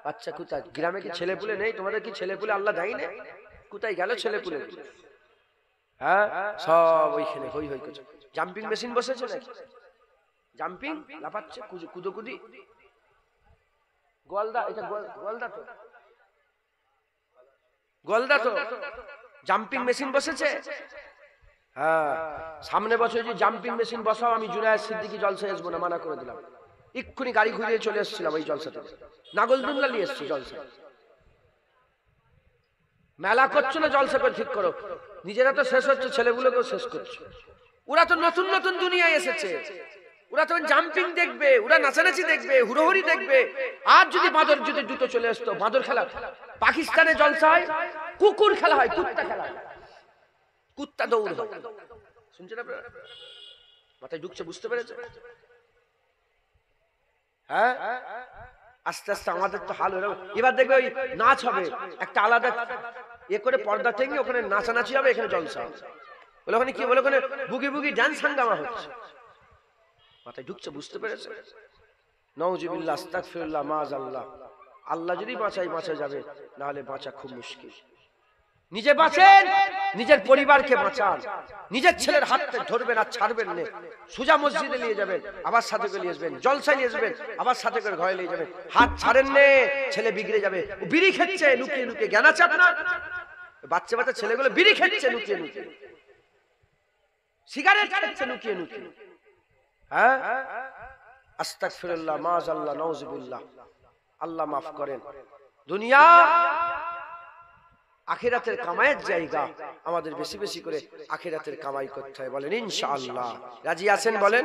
Speaker 1: বাচ্চা কোথায়? গ্রামে কি ছেলেপুলে নেই? তোমাদের কি ছেলেপুলে আল্লাহ দেয় না? কোথায় গেল ছেলেপুলে? হ্যাঁ, সব ওইখানে হই হই করছে। জাম্পিং মেশিন বসেছে নাকি? জাম্পিং লাফাচ্ছে, কুদোকুদি। গোয়ালদা, এটা গোয়ালদা তো, গোয়ালদা তো জাম্পিং মেশিন বসেছে। হ্যাঁ, সামনে বছর যদি জাম্পিং মেশিন বসাও, আমি জুনায়েদ সিদ্দিকী জলসায় আসবো না, মানা করে দিলাম। এক্ষুনি গাড়ি ঘুরিয়ে চলে এসেছিলাম ওই জলসাতে, নাগলদুল্লা নিয়ে এসছি জলসায়। মেলা করছো না, জলসা করে ঠিক করো। নিজেরা তো শেষ হচ্ছে, ছেলেগুলোকেও শেষ করছে। ওরা তো নতুন নতুন দুনিয়ায় এসেছে, ওরা তো জাম্পিং দেখবে, ওরা নাচানাচি দেখবে, হুড়োহুড়ি দেখবে। আর যদি বাঁদর যদি দুটো চলে আসতো, বাঁদর খেলা। পাকিস্তানে জলসায় কুকুর খেলা হয়, কুত্তা খেলা হয়, কুত্তা দৌড় হয়। শুনছেন আপনারা? মাথায় ঢুকছে, বুঝতে পেরেছে? হ্যাঁ, আস্তে আস্তে আমাদের তো হাল হলো। এবার দেখবে ওই নাচ হবে, একটা আলাদা এ করে পর্দা থেকে ওখানে নাচানাচি হবে, এখানে জলসা হবে। বলে ওখানে কি বলে, ওখানে বুগি বুগি ডান্স হাঙ্গামা হচ্ছে। মাথায় ঢুকছে, বুঝতে পেরেছে? নাউজুবিল্লাহ, আস্তাগফিরুল্লাহ, মাআযাল্লাহ। আল্লাহ যদি বাঁচা যাবে, না হলে বাঁচা খুব মুশকিল। নিজে বাঁচেন, নিজের পরিবারকে বাঁচান। নিজের ছেলের হাত ধরবেন আর ছাড়বেন না। সোজা মসজিদে নিয়ে যাবেন, আবার সাথে করে নিয়ে আসবেন। জলসায় নিয়ে আসবেন, আবার সাথে করে ঘরে নিয়ে যাবেন। হাত ছাড়েন না, ছেলে বিগড়ে যাবে। বিড়ি খেচ্ছে লুকিয়ে লুকিয়ে, জ্ঞান আছে আপনার? বাচ্চা বাচ্চা ছেলেগুলো বিড়ি খেচ্ছে লুকিয়ে লুকিয়ে, সিগারেট খাচ্ছে লুকিয়ে লুকিয়ে। হ্যাঁ, আস্তাগফিরুল্লাহ, মাআযাল্লাহ, নাউজুবিল্লাহ। আল্লাহ মাফ করেন। দুনিয়া আখিরাতের কামাইয়ের জায়গা, আমাদের বেশি বেশি করে আখিরাতের কামাই করতে হয়। বলেন ইনশাআল্লাহ। রাজি আছেন? বলেন।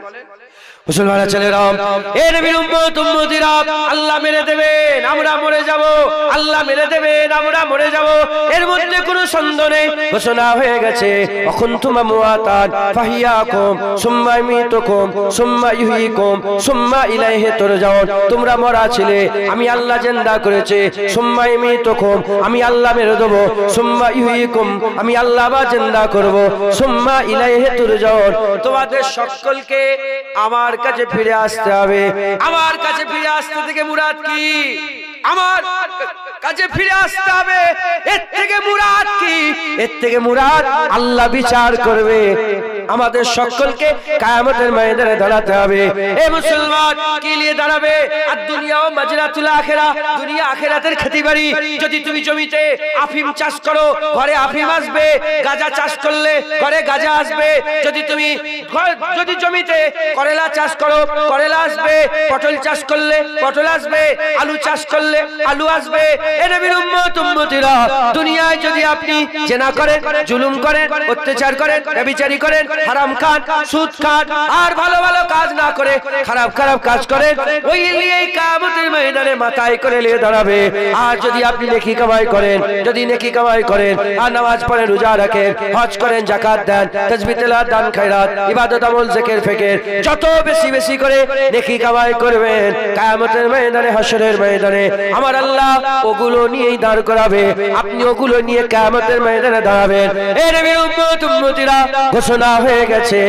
Speaker 1: মুসলমান ছেলেরা, এ নবীর উম্মত উম্মতিরা, আল্লাহ মেরে দেবেন, আমরা মরে যাব, আল্লাহ মেরে দেবেন, আমরা মরে যাব, এর মধ্যে কোনো সন্দেহ নেই। ঘোষণা হয়ে গেছে, অকুনতুম আমওয়াতান ফাহিয়াকুম সুম্মা ইউমীতুকুম সুম্মা ইহয়িকুম সুম্মা ইলাইহি তুরজাউন। তোমরা মরা ছিলে, আমি আল্লাহ জিন্দা করেছি, সুম্মা ইউমীতুকুম, আমি আল্লাহ মেরে দেব, সুম্মা ইহয়িকুম, আমি আল্লাহ আবার জিন্দা করব, সুম্মা ইলাইহি তুরজাউন। তোমাদের সকলকে আমার কাছে ফিরে আসতে হবে। আমার কাছে ফিরে আসতে থেকে মুরাদ কি? আমার কাছে ফিরে আসতে হবে, এর থেকে মুরাদ কি? এর থেকে মুরাদ আল্লাহ বিচার করবে, আমাদের সকলকে কিয়ামতের ময়দানে দাঁড়াতে হবে। এ মুসলমান, কি নিয়ে দাঁড়াবে? আর দুনিয়া ও মাজরাতুল আখিরা, দুনিয়া আখিরাতের খেতিবাড়ি। যদি তুমি জমিতে আফিম চাষ করো, ঘরে আফিম আসবে, গাঁজা চাষ করলে ঘরে গাঁজা আসবে। যদি জমিতে করেলা চাষ করো, করেলা আসবে, পটল চাষ করলে পটল আসবে, আলু চাষ করলে আলু আসবে। এ নবীর উম্মত উম্মতিরা, দুনিয়ায় যদি আপনি জেনা করেন, জুলুম করেন, অত্যাচার করেন, ব্যভিচারী করেন, হারাম খান, সুদ খান, আর ভালো ভালো কাজ না করে খারাপ খারাপ কাজ করেন, ওই নিয়ে কিয়ামতের ময়দানে মাথায় করে নিয়ে দাঁড়াবে। আর যদি আপনি নেকি কামাই করেন, যদি নেকি কামাই করেন, আর নামাজ পড়েন, রোজা রাখেন, হজ করেন, যাকাত দেন, তাসবিহ তেলাওয়াত, দান খায়রাত, ইবাদত আমল, জিকির ফিকির, যত বেশি বেশি করে নেকি কামাই করবেন, কিয়ামতের ময়দানে, হাশরের ময়দানে আমার আল্লাহ ওগুলো নিয়েই দাঁড় করাবে। আপনি ওগুলো নিয়ে কিয়ামতের ময়দানে দাঁড়াবেন। এ নবীর উম্মত উম্মতিরা, ঘোষণা হয়ে গেছে,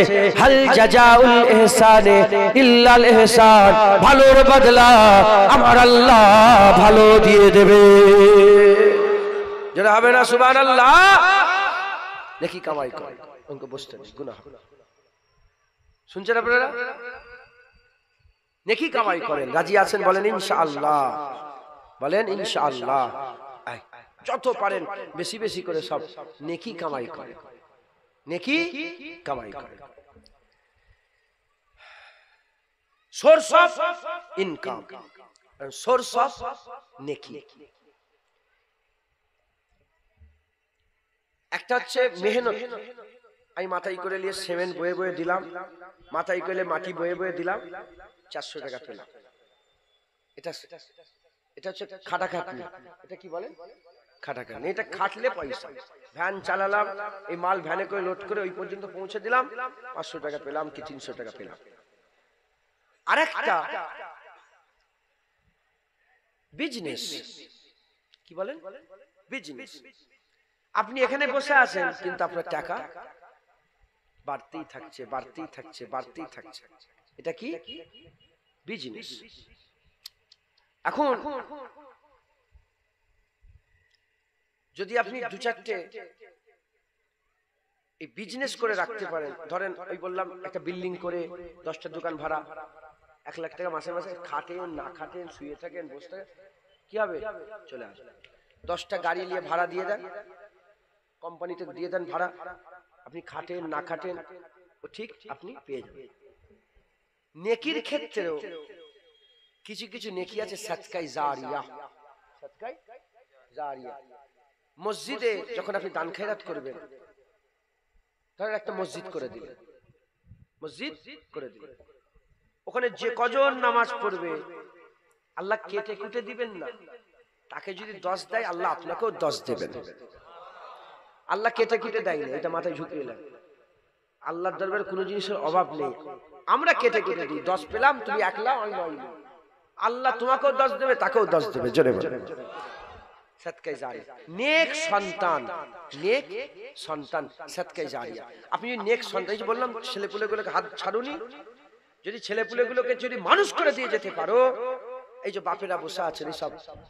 Speaker 1: হাল জাযাউল ইহসানে ইল্লাল ইহসান, ভালোর বদলা আমার আল্লাহ ভালো দিয়ে দেবে। যারা হবে না সুবহানাল্লাহ। নেকি কামাই করে উনকে বসতে নেই, গুনাহ হবে। শুনছেন আপনারা? নেকি কামাই করেন, রাজি আছেন? বলেন ইনশাআল্লাহ, বলেন ইনশাআল্লাহ। যত পারেন বেশি বেশি করে সব নেকি কামাই করে, নেকি কামাই করে। Source of income, source of নেকি। একটা হচ্ছে মেহনত। আমি মাথায় করে নিয়ে সিমেন্ট বয়ে বয়ে দিলাম, মাথায় করে মাটি বয়ে বয়ে দিলাম, 400 টাকা পেলাম। এটা এটা হচ্ছে খাটাখাটনি। এটা কি বলে? খাটাখাটনি। এটা খাটলে পয়সা। ভ্যান চালালাম, এই মাল ভ্যানে করে লোড করে ওই পর্যন্ত পৌঁছে দিলাম, 500 টাকা পেলাম কি 300 টাকা পেলাম। আরেকটা বিজনেস। কি বলেন? বিজনেস। আপনি এখানে বসে আছেন, কিন্তু আপনার টাকা বাড়তেই থাকছে, বাড়তেই থাকছে, বাড়তেই থাকছে। এটা কি? বিজনেস। এখন যদি আপনি 2-4টে এই বিজনেস করে রাখতে পারেন, ধরেন ওই বললাম একটা বিল্ডিং করে 10টা দোকান ভাড়া, 1 লাখ টাকা মাসে মাসে খাটেন না খাটেন, শুয়ে থাকেন, বসে থাকেন, কি হবে? চলে আসবে। 10টা গাড়ি নিয়ে ভাড়া দিয়ে দেন, কোম্পানিতে দিয়ে দেন ভাড়া, আপনি খাটেন না খাটেন, ও ঠিক আপনি পেয়ে যাবেন। নেকির ক্ষেত্রেও কিছু কিছু নেকি আছে, সাদকাই জারিয়া। সাদকাই জারিয়া। মসজিদে যখন আপনি দান খয়রাত করবেন, ধরেন একটা মসজিদ করে দিলেন, মসজিদ করে দিলেন, ওখানে যে কজন নামাজ পড়বে আল্লাহ কেটে কুটে দিবেন না। তাকে যদি 10 দেয়, আল্লাহ আপনাকেও 10 দেবেন। আল্লাহ কেটে কুটে দেয় না, এটা মাথায় ঢুকিয়ে নেন। আল্লাহর দরবারে কোনো জিনিসের অভাব নেই। আমরা কেটে কুটে দিই, 10 পেলাম, তুমি 1 লাখ, আমি 9 লাখ। আল্লাহ তোমাকেও 10 দেবে, তাকেও 10 দেবে। জোরে বলেন সাদকায়ে জারিয়া। নেক সন্তান, নেক সন্তান, সাদকায়ে জারিয়া। আপনি যদি নেক সন্তান, এই যে বললাম ছেলেপুলেগুলোকে হাত ছাড়ুনি, যদি ছেলেপুলেগুলোকে যদি মানুষ করে দিয়ে যেতে পারো, এই যে বাপেরা বসে আছেন,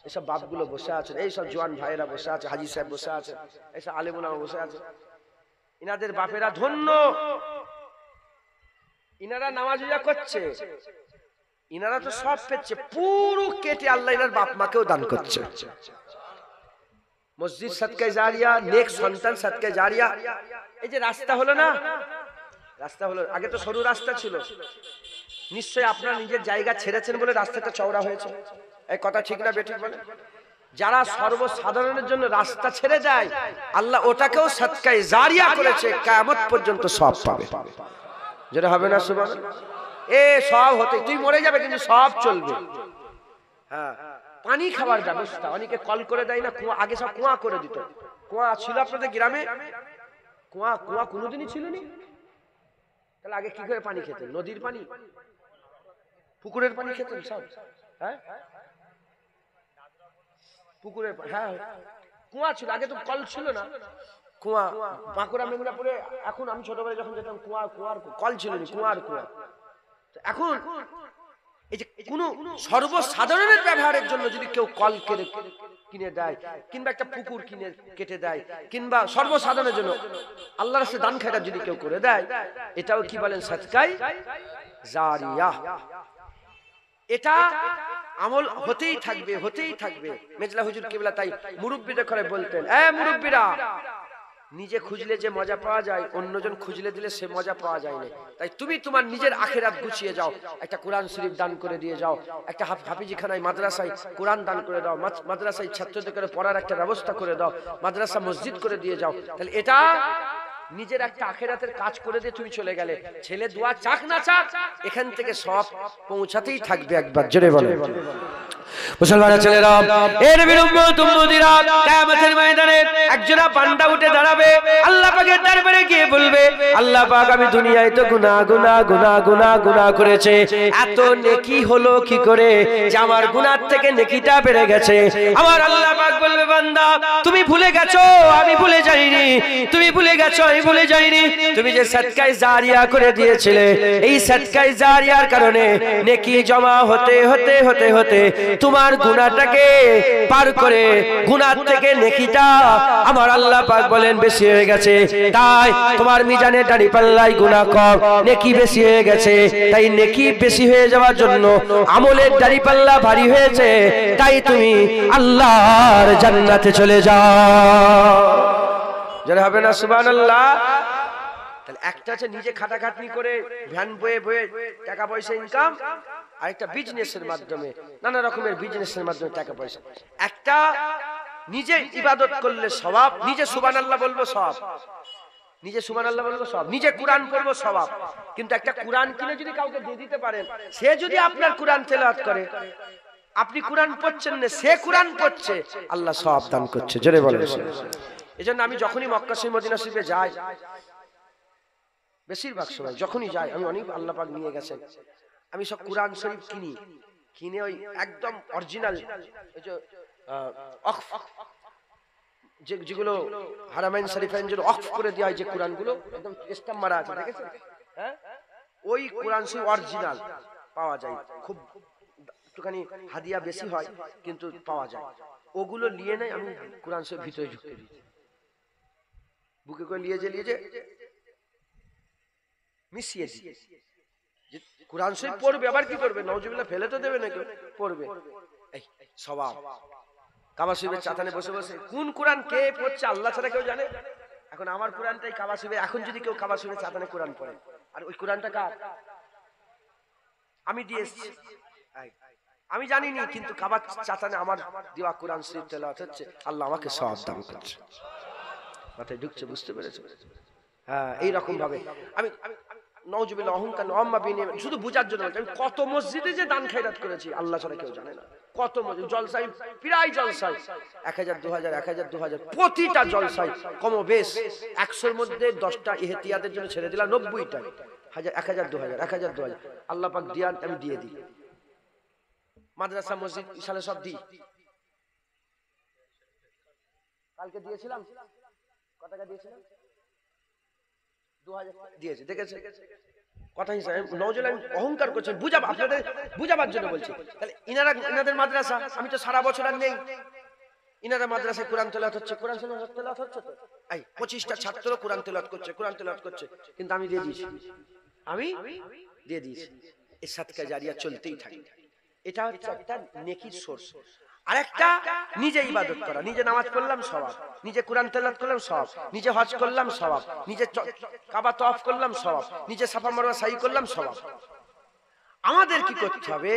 Speaker 1: এইসব বাপগুলো বসে আছেন, এইসব জওয়ান ভাইয়েরা বসে আছে, হাজী সাহেব বসে আছেন, এইসব আলেমুলামা বসে আছে, ইনাদের বাপেরা ধন্য। ইনারা নামাজ রোজা করছে, ইনারা তো সব পেচ্ছে, পুরো কেটে আল্লাহ ইনার বাপ মাকেও দান করছে। মসজিদ সাদকায়ে জারিয়া, নেক সন্তান সাদকায়ে জারিয়া। এই যে রাস্তা হলো না, রাস্তা হলো, আগে তো সরু রাস্তা ছিল, নিশ্চয়ই আপনারা নিজের জায়গা ছেড়েছেন বলে রাস্তাটা চওড়া হয়েছে। এই কথা ঠিক না বেঠিক বলে? যারা সর্বসাধারণের জন্য রাস্তা ছেড়ে দেয় আল্লাহ ওটাকেও সদকায়ে জারিয়া করেছে, কিয়ামত পর্যন্ত সব পাবে। যেটা হবে না সুবহানাল্লাহ, সব হতে তুই মরে যাবে কিন্তু সব চলবে। হ্যাঁ, পানি খাওয়ার ব্যবস্থা অনেকে কল করে দেয় না, কুয়া আগে সব কুয়া করে দিত। কুয়া ছিল আপনাদের গ্রামে? কুয়া কুয়া কোনোদিনই ছিল না। তাহলে আগে কি করে পানি খেতেন? নদীর পানি, পুকুরের পানি খেতেন সব? হ্যাঁ, পুকুরের পানি। হ্যাঁ, কুয়া ছিল আগে, তো কল ছিল না। কুয়া বাঁকুড়া মেদিনীপুরে, এখন আমি ছোটবেলায় যখন যেতাম কুয়ার কল ছিল না, কুয়ার কুয়া। এখন এই যে কোন সর্বসাধারণের ব্যবহারের জন্য যদি কেউ কল কিনে দেয় কিংবা একটা পুকুর কিনে কেটে দেয় কিংবা সর্বসাধারণের জন্য আল্লাহর রাস্তায় দান খায়রাত যদি কেউ করে দেয়, এটাও কি বলেন? সদকায়ে জারিয়া। এটা আমল হতেই থাকবে, হতেই থাকবে। মেজলা হুজুর কিবলা তাই মুরব্বিদের করে বলতেন, মুরব্বিরা, নিজে খুঁজলে যে মজা পাওয়া যায় অন্যজন খুঁজলে দিলে সে মজা পাওয়া যায় না। তাই তুমি তোমার নিজের আখিরাত গুছিয়ে যাও, একটা কোরআন শরীফ দান করে দিয়ে যাও, একটা হাফিজিখানায় মাদ্রাসায় কোরআন দান করে দাও, মাদ্রাসায় ছাত্রদের করে পড়ার একটা ব্যবস্থা করে দাও, মাদ্রাসা মসজিদ করে দিয়ে যাও। তাহলে এটা নিজের একটা আখিরাতের কাজ করে দিয়ে তুমি চলে গেলে, ছেলে দোয়া চাক না চাক এখান থেকে সব পৌঁছাতেই থাকবে। একবার জোরে বলে মুসলমানের ছেলেরা, এর বিরুদ্ধে উম্মতিরা কিয়ামতের ময়দানে একজোড়া পান্ডা উঠে দাঁড়াবে, আল্লাহ পাকের দরবারে গিয়ে বলবে, আল্লাহ পাক আমি দুনিয়ায় তো গুনাহ করেছে, এত নেকি হলো কি করে যে আমার গুনাহ থেকে নেকিটা বেড়ে গেছে। আমার আল্লাহ পাক বলবে, বান্দা তুমি ভুলে গেছো আমি ভুলে যাইনি, তুমি ভুলে গেছো আমি ভুলে যাইনি। তুমি যে সদকায়ে জারিয়া করে দিয়েছিলে, এই সদকায়ে জারিয়ার কারণে নেকি জমা হতে হতে হতে হতে তোমার গুনাহটাকে পার করে গুনাহ থেকে নেকিটা আমার আল্লাহ পাক বলেন বেশি হয়ে গেছে। তাই তোমার মিজানে দাড়ি পাল্লাই গুনাহ কম, নেকি বেশি হয়ে গেছে। তাই নেকি বেশি হয়ে যাওয়ার জন্য আমলের দাড়ি পাল্লা ভারী হয়েছে, তাই তুমি আল্লাহর জান্নাতে চলে যাও। যারা হবে না সুবহানাল্লাহ। তাহলে একটা আছে নিজে খাটাখাটনি করে ভ্যান বয়ে বয়ে টাকা পয়সা ইনকাম, আর একটা বিজনেসের মাধ্যমে, নানা রকমের বিজনেসের মাধ্যমে টাকা পয়সা। একটা নিজে ইবাদত করলে সওয়াব, নিজে সুবহানাল্লাহ বলবো সওয়াব, নিজে সুবহানাল্লাহ বলবো সওয়াব, নিজে কোরআন পড়বো সওয়াব। কিন্তু একটা কোরআন কিনে যদি কাউকে দিয়ে দিতে পারেন, সে যদি আপনার কোরআন তেলাওয়াত করে, আপনি কোরআন পড়ছেন না সে কোরআন পড়ছে, আল্লাহ সওয়াব দান করছে। জোরে বলেন। এজন্য আমি যখনই মক্কা শরীফ মদিনা শরীফে যাই, বেশিরভাগ সময় যখনই যাই, আমি অনেক আল্লাহ পাক নিয়ে গেছেন, আমি সব কোরআন শরীফ কিনে ওই একদম অরিজিনাল যেগুলো হারামাইন শরীফাইন যেগুলো অফ করে দেওয়া হয়, যে কোরআনগুলো একদম স্ট্যাম্প মারা আছে, দেখেছেন? হ্যাঁ, ওই কোরআন শরীফ অরিজিনাল পাওয়া যায়, খুব একটুখানি হাদিয়া বেশি হয় কিন্তু পাওয়া যায়। ওগুলো নিয়ে নেই, আমি কোরআন শরীফ ভিতরে ঢুকে দিই, বুকে করে নিয়ে যে মিশিয়ে দিই। কোরআন শরীফ পড়বে, আবার কি করবে? নাউজুবিল্লাহ ফেলে তো দেবে না, কেউ পড়বে। এই সওয়াব। কাবা শরীফের চাতানে বসে বসে কোন কোরআন কে পড়ছে আল্লাহ ছাড়া কেউ জানে। এখন আমার কোরআনটাই কাবা শরীফে, এখন যদি কেউ কাবা শরীফের চাতানে কোরআন পড়ে, আর ওই কোরআনটা কার? আমি দিয়ে এসেছি, আমি জানিনি, কিন্তু কাবা চাতানে আমার দেওয়া কোরআন শরীফ তেলাওয়াত হচ্ছে, আল্লাহ আমাকে সওয়াব দান করছে। মাথায় ঢুকছে, বুঝতে পেরেছো? হ্যাঁ, এইরকম ভাবে আমি নাউজুবিল্লাহ অহংকার নম্মা বিনে শুধু বুঝার জন্য আমি কত মসজিদে যে দান খায়রাত করেছি আল্লাহ ছাড়া কেউ জানে না। কত মসজিদ জলসাই, প্রায় জলসাই 1000 2000 1000 2000 প্রতিটা জলসাই কম বেশ 100-র মধ্যে 10টা ইহতিয়াতের জন্য ছেড়ে দিলাম, 90টা 1000 2000 1000 2000 আল্লাহ পাক দিয়ান, আমি দিয়ে দিই। মাদ্রাসা মসজিদ ইশালে সব দিই। কালকে দিয়েছিলাম, কত টাকা দিয়েছিলাম? 2000 দিয়েছে, দেখেছে কথা হিসাবে। নওজুল আমি অহংকার করছি, আপনাদের বুঝাবার জন্য বলছি। তাহলে ইনাদের মাদ্রাসা, আমি তো সারা বছর আর নেই, ইনারা মাদ্রাসায় কোরআন তেলাওয়াত হচ্ছে, কোরআন তেলাওয়াত হচ্ছে তো, এই 25টা ছাত্র কোরআন তেলাওয়াত করছে, কিন্তু আমি দিয়ে দিয়েছি, এই সাদকায়ে জারিয়া চলতেই থাকে। এটা হচ্ছে একটা নেকির সোর্স। আরেকটা নিজে ইবাদত করা, নিজে নামাজ পড়লাম সওয়াব, নিজে কোরআন তেলাওয়াত করলাম সওয়াব, নিজে হজ করলাম সওয়াব, নিজে কাবা তওয়াফ করলাম সওয়াব, নিজে সাফা মারওয়া সাই করলাম সওয়াব। আমাদের কি করতে হবে?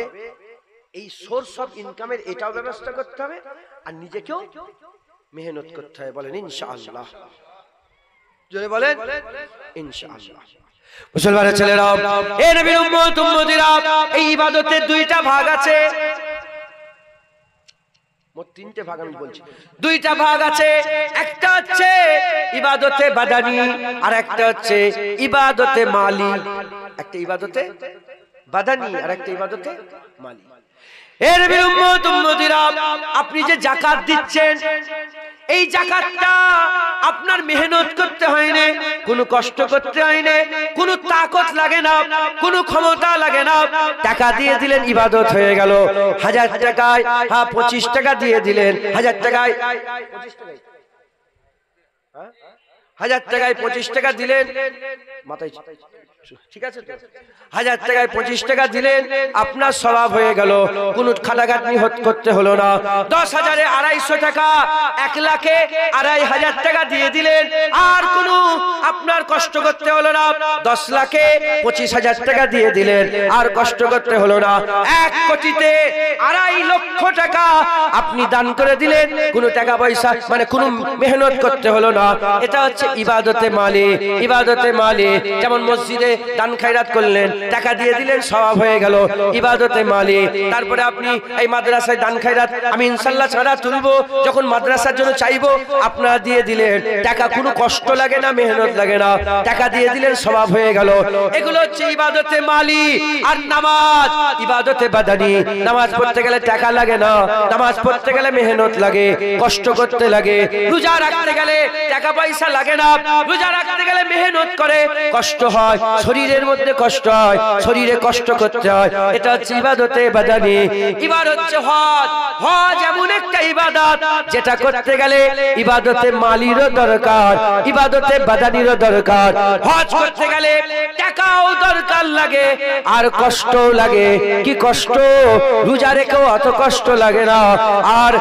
Speaker 1: এই সোর্স অফ ইনকামের এটাও ব্যবস্থা করতে হবে আর নিজেকেও মেহনত করতে হবে। বলেন ইনশাআল্লাহ, জোরে বলেন ইনশাআল্লাহ। মুসলমানের ছেলেরা, এ নবীর উম্মত উম্মতিরা, এই ইবাদতের দুইটা ভাগ আছে, মোট তিনটে ভাগ আমি বলছি, দুইটা ভাগ আছে। একটা হচ্ছে ইবাদতে বাদানি আর একটা হচ্ছে ইবাদতে মালি। একটা ইবাদতে বাদানি আর একটা ইবাদতে মালি। এর নবীর উম্মত উম্মতিরা, আপনি যে যাকাত দিচ্ছেন, এই যাকাতটা আপনার মেহনত করতে হয় না, কোনো কষ্ট করতে হয় না, কোনো তাকত লাগে না, কোনো ক্ষমতা লাগে না। টাকা দিয়ে দিলেন, ইবাদত হয়ে গেল। 1000 টাকায় 25 টাকা দিয়ে দিলেন, 1000 টাকায় 25 টাকা দিলেন, মাথায় ঠিক আছে তো? 1000 টাকায় 25 টাকা দিলেন, আপনার সওয়াব হয়ে গেল, কোনো খাটাখাটনি করতে হলো না। 10,000-এ 250 টাকা, 1 লাখে 2,500 টাকা দিয়ে দিলেন, আর কোনো আপনার কষ্ট করতে হলো না। 10 লাখে 25,000 টাকা দিয়ে দিলেন, আর কষ্ট করতে হলো না। 1 কোটিতে 2.5 লক্ষ টাকা আপনি দান করে দিলেন, কোনো টাকা পয়সা মানে কোনো মেহনত করতে হলো না। এটা হচ্ছে ইবাদতে মালি। ইবাদতে মালি যেমন মসজিদে দান খায়রাত করলেন, টাকা দিয়ে দিলেন, সওয়াব হয়ে গেল, ইবাদতে মালি। তারপরে আপনি এই মাদ্রাসায় দান খায়রাত আমি ইনশাআল্লাহ ছাড়া তুলবো, যখন মাদ্রাসার জন্য চাইবো আপনারা দিয়ে দিলেন, টাকা কোনো কষ্ট লাগে না, মেহনত লাগে না, টাকা দিয়ে দিলেন, সওয়াব হয়ে গেল। এগুলো হচ্ছে ইবাদতে মালি। আর নামাজ ইবাদতে বাদানি। নামাজ পড়তে গেলে টাকা লাগে না, নামাজ পড়তে গেলে মেহনত লাগে, কষ্ট করতে লাগে। রোজা রাখতে গেলে টাকা পয়সা লাগে না, রোজা রাখতে গেলে মেহনত করে, কষ্ট হয়, শরীরের মধ্যে কষ্ট হয়, শরীরে কষ্ট করতে হয়। এটা হচ্ছে ইবাদতে বাদানি। এবার হচ্ছে হজ। হজ এমন একটা ইবাদত যেটা করতে গেলে ইবাদতে মালিরও দরকার, ইবাদতে বাদানিরও দরকার। হজ করতে গেলে টাকাও দরকার লাগে আর কষ্টও লাগে। কি কষ্ট! রোজা রেখেও অত কষ্ট লাগে না, আর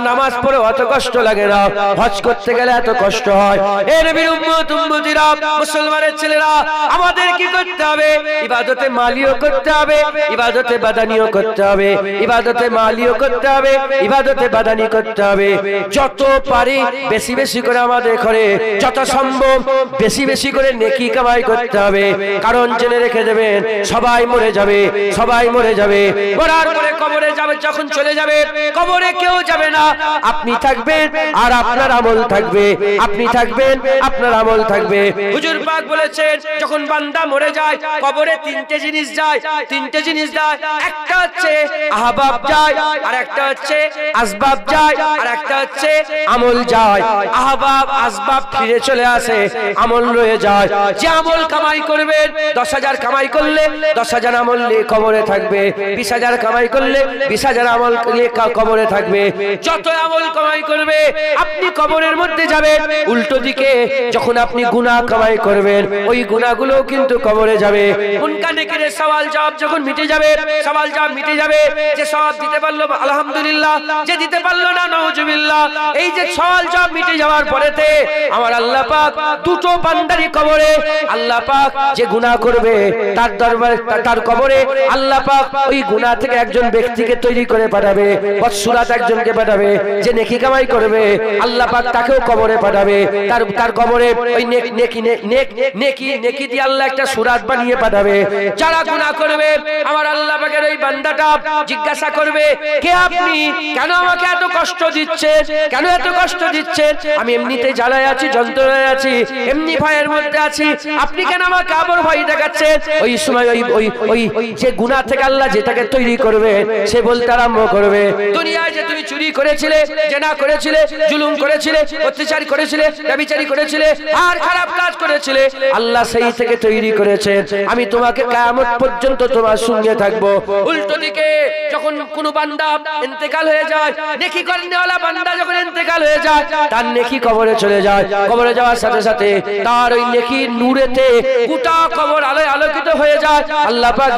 Speaker 1: নামাজ পড়ে অত কষ্ট লাগে না। হজ করতে গেলে এত কষ্ট হয়। এ নবীর উম্মত উম্মতিরা, মুসলমানের ছেলেরা, আমাদের কি করতে হবে? ইবাদতে মালিও করতে হবে, ইবাদতে বাদানিও করতে হবে, ইবাদতে মালিও করতে হবে, ইবাদতে বাদানি করতে হবে। যত পারি বেশি বেশি করে আমাদের ঘরে যত সম্ভব বেশি বেশি করে নেকি কামাই করতে হবে। কারণ জেনে রেখে দেবেন, সবাই মরে যাবে, সবাই মরে যাবে। মরার পরে কবরে যাবে, যখন চলে যাবে কবরে কেউ যাবে না, আপনি থাকবেন আর আপনার আমল থাকবে, আপনি থাকবেন আপনার আমল থাকবে। হুজুর পাক বলেছেন, যখন বান্দা মরে যায় কবরে 3টে জিনিস যায়, 3টে জিনিস যায়। একটা হচ্ছে আহবাব যায়, আর একটা হচ্ছে আসবাব যায়, আর একটা হচ্ছে আমল যায়। আহবাব আসবাব ফিরে চলে আসে, আমল রয়ে যায়। যে আমল কামাই করবেন, 10,000 কামাই করলে 10,000 আমল নিয়ে কবরে থাকবে, 20,000 কামাই করলে 20,000 আমল নিয়ে কবরে থাকবে। যত আমল কামাই করবে আপনি কবরের মধ্যে যাবেন। উল্টো দিকে যখন আপনি গুনাহ কামাই করবেন, ওই গুনাহগুলো কিন্তু কবরে যাবে। উনকা নেকিরে সওয়াল জবাব যখন মিটে যাবে, সওয়াল জবাব মিটে যাবে। যে সওয়াব দিতে পারলো আলহামদুলিল্লাহ, যে দিতে পারলো না নাউজুবিল্লাহ। এই যে সওয়াল জবাব মিটে যাওয়ার পরেতে আমার আল্লাহ পাক দুটো বান্দারি কবরে, আল্লাহ পাক যে গুনাহ করবে তার দরবারে, তার কবরে আল্লাহ পাক ওই গুনাহ থেকে একজন ব্যক্তিকে তৈরি করে পাঠাবে, বদসুরাত একজনকে পাঠাবে। যে নেকি কামাই করবে আল্লাহ পাক তাকেও কবরে পাঠাবে, তার কবরে ওই নেকি দিয়ে আল্লাহ একটা সুরাত বানিয়ে পাঠাবে। যারা গুনাহ করবে আমার আল্লাহ পাকের ওই বান্দাটা জিজ্ঞাসা করবে, কে আপনি? কেন আমাকে এত কষ্ট দিচ্ছেন? কেন এত কষ্ট দিচ্ছেন? আমি এমনিতে জ্বালায় আছি, যন্ত্রণায় আছি, এমনি ভয়ের মধ্যে আছি, আপনি কেন আমাকে আবার ভয় দেখাচ্ছেন? ওই সময় ওই যে গুনাহ থেকে আল্লাহ যেটাকে তৈরি করবে সে বলতে আরম্ভ করবে, দুনিয়ায় যে তুমি চুরি করেছিলে, জেনা করেছিলে, জুলুম করেছিলে, অত্যাচার করেছিলে, ব্যভিচারী করেছিলে, আর খারাপ কাজ করেছিলে, আল্লাহ সেই থেকে তৈরি করেছেন। আমি তোমাকে কিয়ামত পর্যন্ত তোমার সঙ্গে থাকবো। উল্টো দিকে যখন কোনো বান্দা ইন্তেকাল হয়ে যায়, নেকি করেনেওয়ালা বান্দা যখন ইন্তেকাল হয়ে যায়, তার নেকি কবরে চলে যায়। কবরে যাওয়ার সাথে সাথে তার ওই নেকির নূরেতে গোটা কবর আলোয় আলোকিত হয়ে যায়। আল্লাহ পাক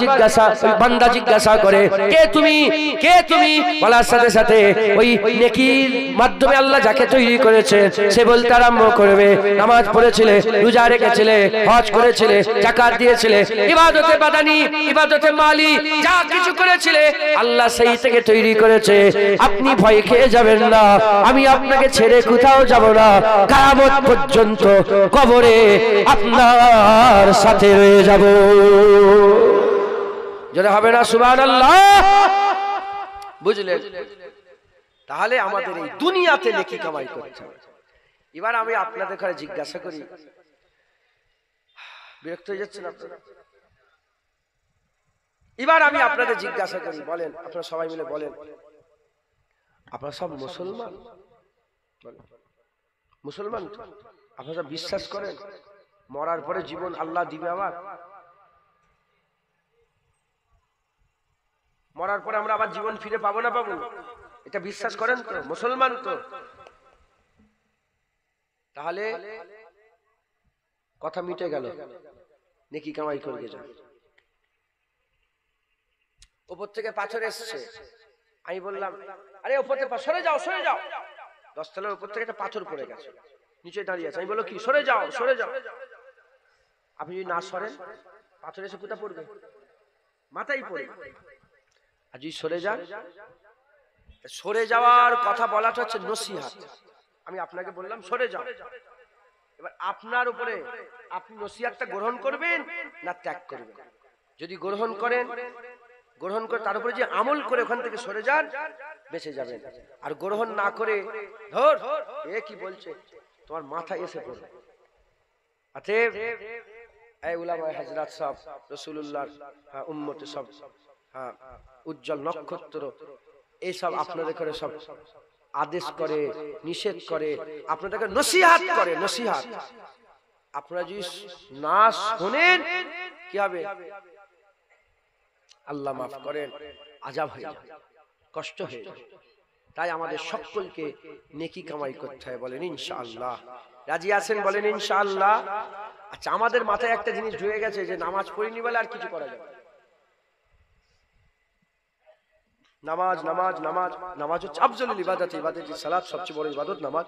Speaker 1: বান্দা জিজ্ঞাসা করে, কে তুমি? কে তুমি? বলার সাথে সাথে ওই নেকির মাধ্যমে আল্লাহ যাকে তৈরি করেছে সে বলতে আরম্ভ করবে। নামাজ পড়েছিলে, রোজা রেখেছিলে, হজ করেছিলে, যাকাত দিয়েছিলে, ইবাদতে বাদানি, ইবাদতে মালি, যা কিছু করেছিলে আল্লাহ সেই থেকে তৈরি করেছে। আপনি ভয় খেয়ে যাবেন না, আমি আপনাকে ছেড়ে কোথাও যাব না, কিয়ামত পর্যন্ত কবরে আপনার সাথে রয়ে যাব। যদি হবে না সুবহানাল্লাহ, বুঝলেন? তাহলে আমাদের এই দুনিয়াতে নেকি কামাই করতে হবে। এবার আমি আপনাদের কাছে জিজ্ঞাসা করি, বিরক্ত হয়ে যাচ্ছেন আপনারা? এবার আমি আপনাদের জিজ্ঞাসা করি, বলেন, আপনারা সবাই মিলে বলেন, আপনারা সব মুসলমান? মুসলমান আপনারা বিশ্বাস করেন মরার পরে জীবন আল্লাহ দিবে? আবার মরার পরে আমরা আবার জীবন ফিরে পাবো না পাবো? এটা বিশ্বাস করেন তো? মুসলমান তো? তাহলে কথা মিটে গেল, নেকি কামাই করে যান। উপর থেকে পাথর এসছে, আমি বললাম আরে উপর থেকে সরে যাও, সরে যাও। 10 তলার উপর থেকে একটা পাথর পড়ে গেছে, নিচে দাঁড়িয়ে আছে। আমি বললো কি সরে যাও, সরে যাও। আপনি যদি না সরেন, পাথর এসে কোথায় পড়বে? মাথায় পড়বে। আর যদি সরে যান, সরে যাওয়ার কথা বলাটা হচ্ছে নসিহত। আমি আপনাকে বললাম সরে যাও, এবার আপনার উপরে আপনি নসিহতটা গ্রহণ করবেন না ত্যাগ করবেন। যদি গ্রহণ করেন, গ্রহণ করে তার উপরে যে আমল করে ওখান থেকে সরে যান, বেঁচে যাবেন। আর গ্রহণ না করে ধর এ কি বলছে, তোমার মাথায় এসে পড়বে। অতএব এই উলামায়ে হযরত সব রাসূলুল্লাহর উম্মতে সব উজ্জ্বল নক্ষত্র, এই সব আপনাদের করে সব আদেশ করে, নিষেধ করে, আপনাদেরকে নসিহত করে। নসিহত আপনারা যদি না শুনেন কি হবে? আল্লাহ মাফ করেন, আযাব হয়ে যাবে, কষ্ট হয়ে যাবে। তাই আমাদের সকলকে নেকি কামাই করতে হয়। বলেন ইনশাআল্লাহ। রাজি আছেন? বলেন ইনশাআল্লাহ। আচ্ছা, আমাদের মাথায় একটা জিনিস ঢুকে গেছে যে নামাজ পড়িনি বলে আর কিছু করা যাবে না। নামাজ নামাজ নামাজ নামাজ হচ্ছে আফজলুল ইবাদত। ইবাদত সালাত সবচেয়ে বড় ইবাদত নামাজ।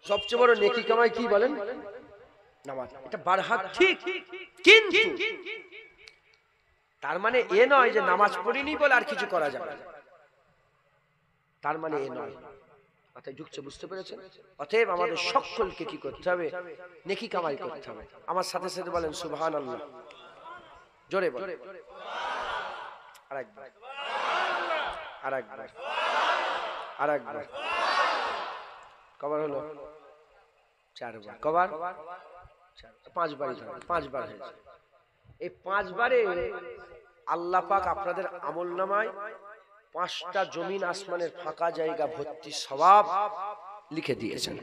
Speaker 1: সবচেয়ে বড় নেকি কামাই কি বলেন? নামাজ। এটা বারহাক ঠিক, কিন্তু তার মানে এ নয় যে নামাজ পড়িনি বলে আর কিছু করা যাবে না। তার মানে এ নয়। মাথায় ঢুকছে? বুঝতে পেরেছেন? অতএব আমাদের সকলকে কি করতে হবে? নেকি কামাই করতে হবে। আমার সাথে সাথে বলেন সুবহানাল্লাহ, জোরে বলেন। আরেকবার, আরেকবার, আরেকবার। কবার হলো? 4 বার। কবার? 5 বার। 5 বার হয়েছে। এই 5 বারে আল্লাহ পাক আপনাদের আমলনামায় 5টা জমিন আসমানের ফাঁকা জায়গা ভর্তি সওয়াব লিখে দিয়েছেন।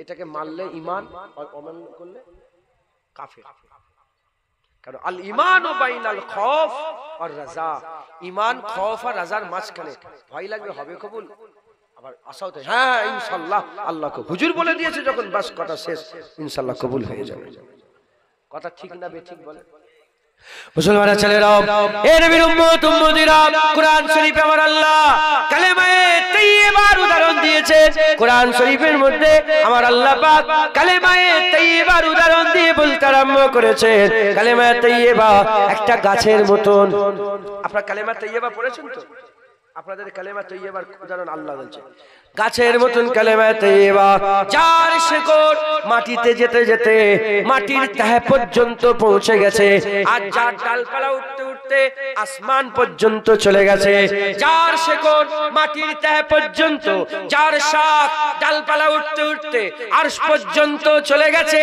Speaker 1: এটাকে মানলে ঈমান, আর অমান্য করলে কাফের। কারণ আল ঈমান বাইনাল খৌফ আর রাজা। ঈমান খৌফ আর রাজার মাঝখানে। ভয় লাগবে, হবে কবুল, আবার আশাও থাকে হ্যাঁ ইনশাআল্লাহ আল্লাহকে হুজুর বলে দিয়েছে যখন, বাস কথা শেষ, ইনশাআল্লাহ কবুল হয়ে যাবে। কথা ঠিক না বেঠিক বলে? মুসলমানের ছেলেরাও, এ নবীর উম্মত উম্মতিরা, কোরআন শরীফে আমার আল্লাহ কালেমায়ে তাইয়্যিবার উদাহরণ দিয়েছে। কোরআন শরীফের মধ্যে আমার আল্লাহ পাক কালেমায়ে তাইয়্যিবার উদাহরণ দিয়ে বলতে আরম্ভ করেছেন। কালেমায়ে তাইয়্যিবা একটা গাছের মতন। আপনারা কালেমা তাইয়্যিবা পড়েছেন তো? আপনাদের কালেমা তাইয়্যিবার উদাহরণ আল্লাহ বলছে গাছের মতন কালেমা তাইয়্যিবা, যার শেকড় মাটিতে যেতে যেতে মাটির তহ পর্যন্ত পৌঁছে গেছে, আর যার ডালপালা উঠতে উঠতে আসমান পর্যন্ত চলে গেছে। যার শেকড় মাটির তহ পর্যন্ত, যার শাখ ডালপালা উঠতে উঠতে আরশ পর্যন্ত চলে গেছে।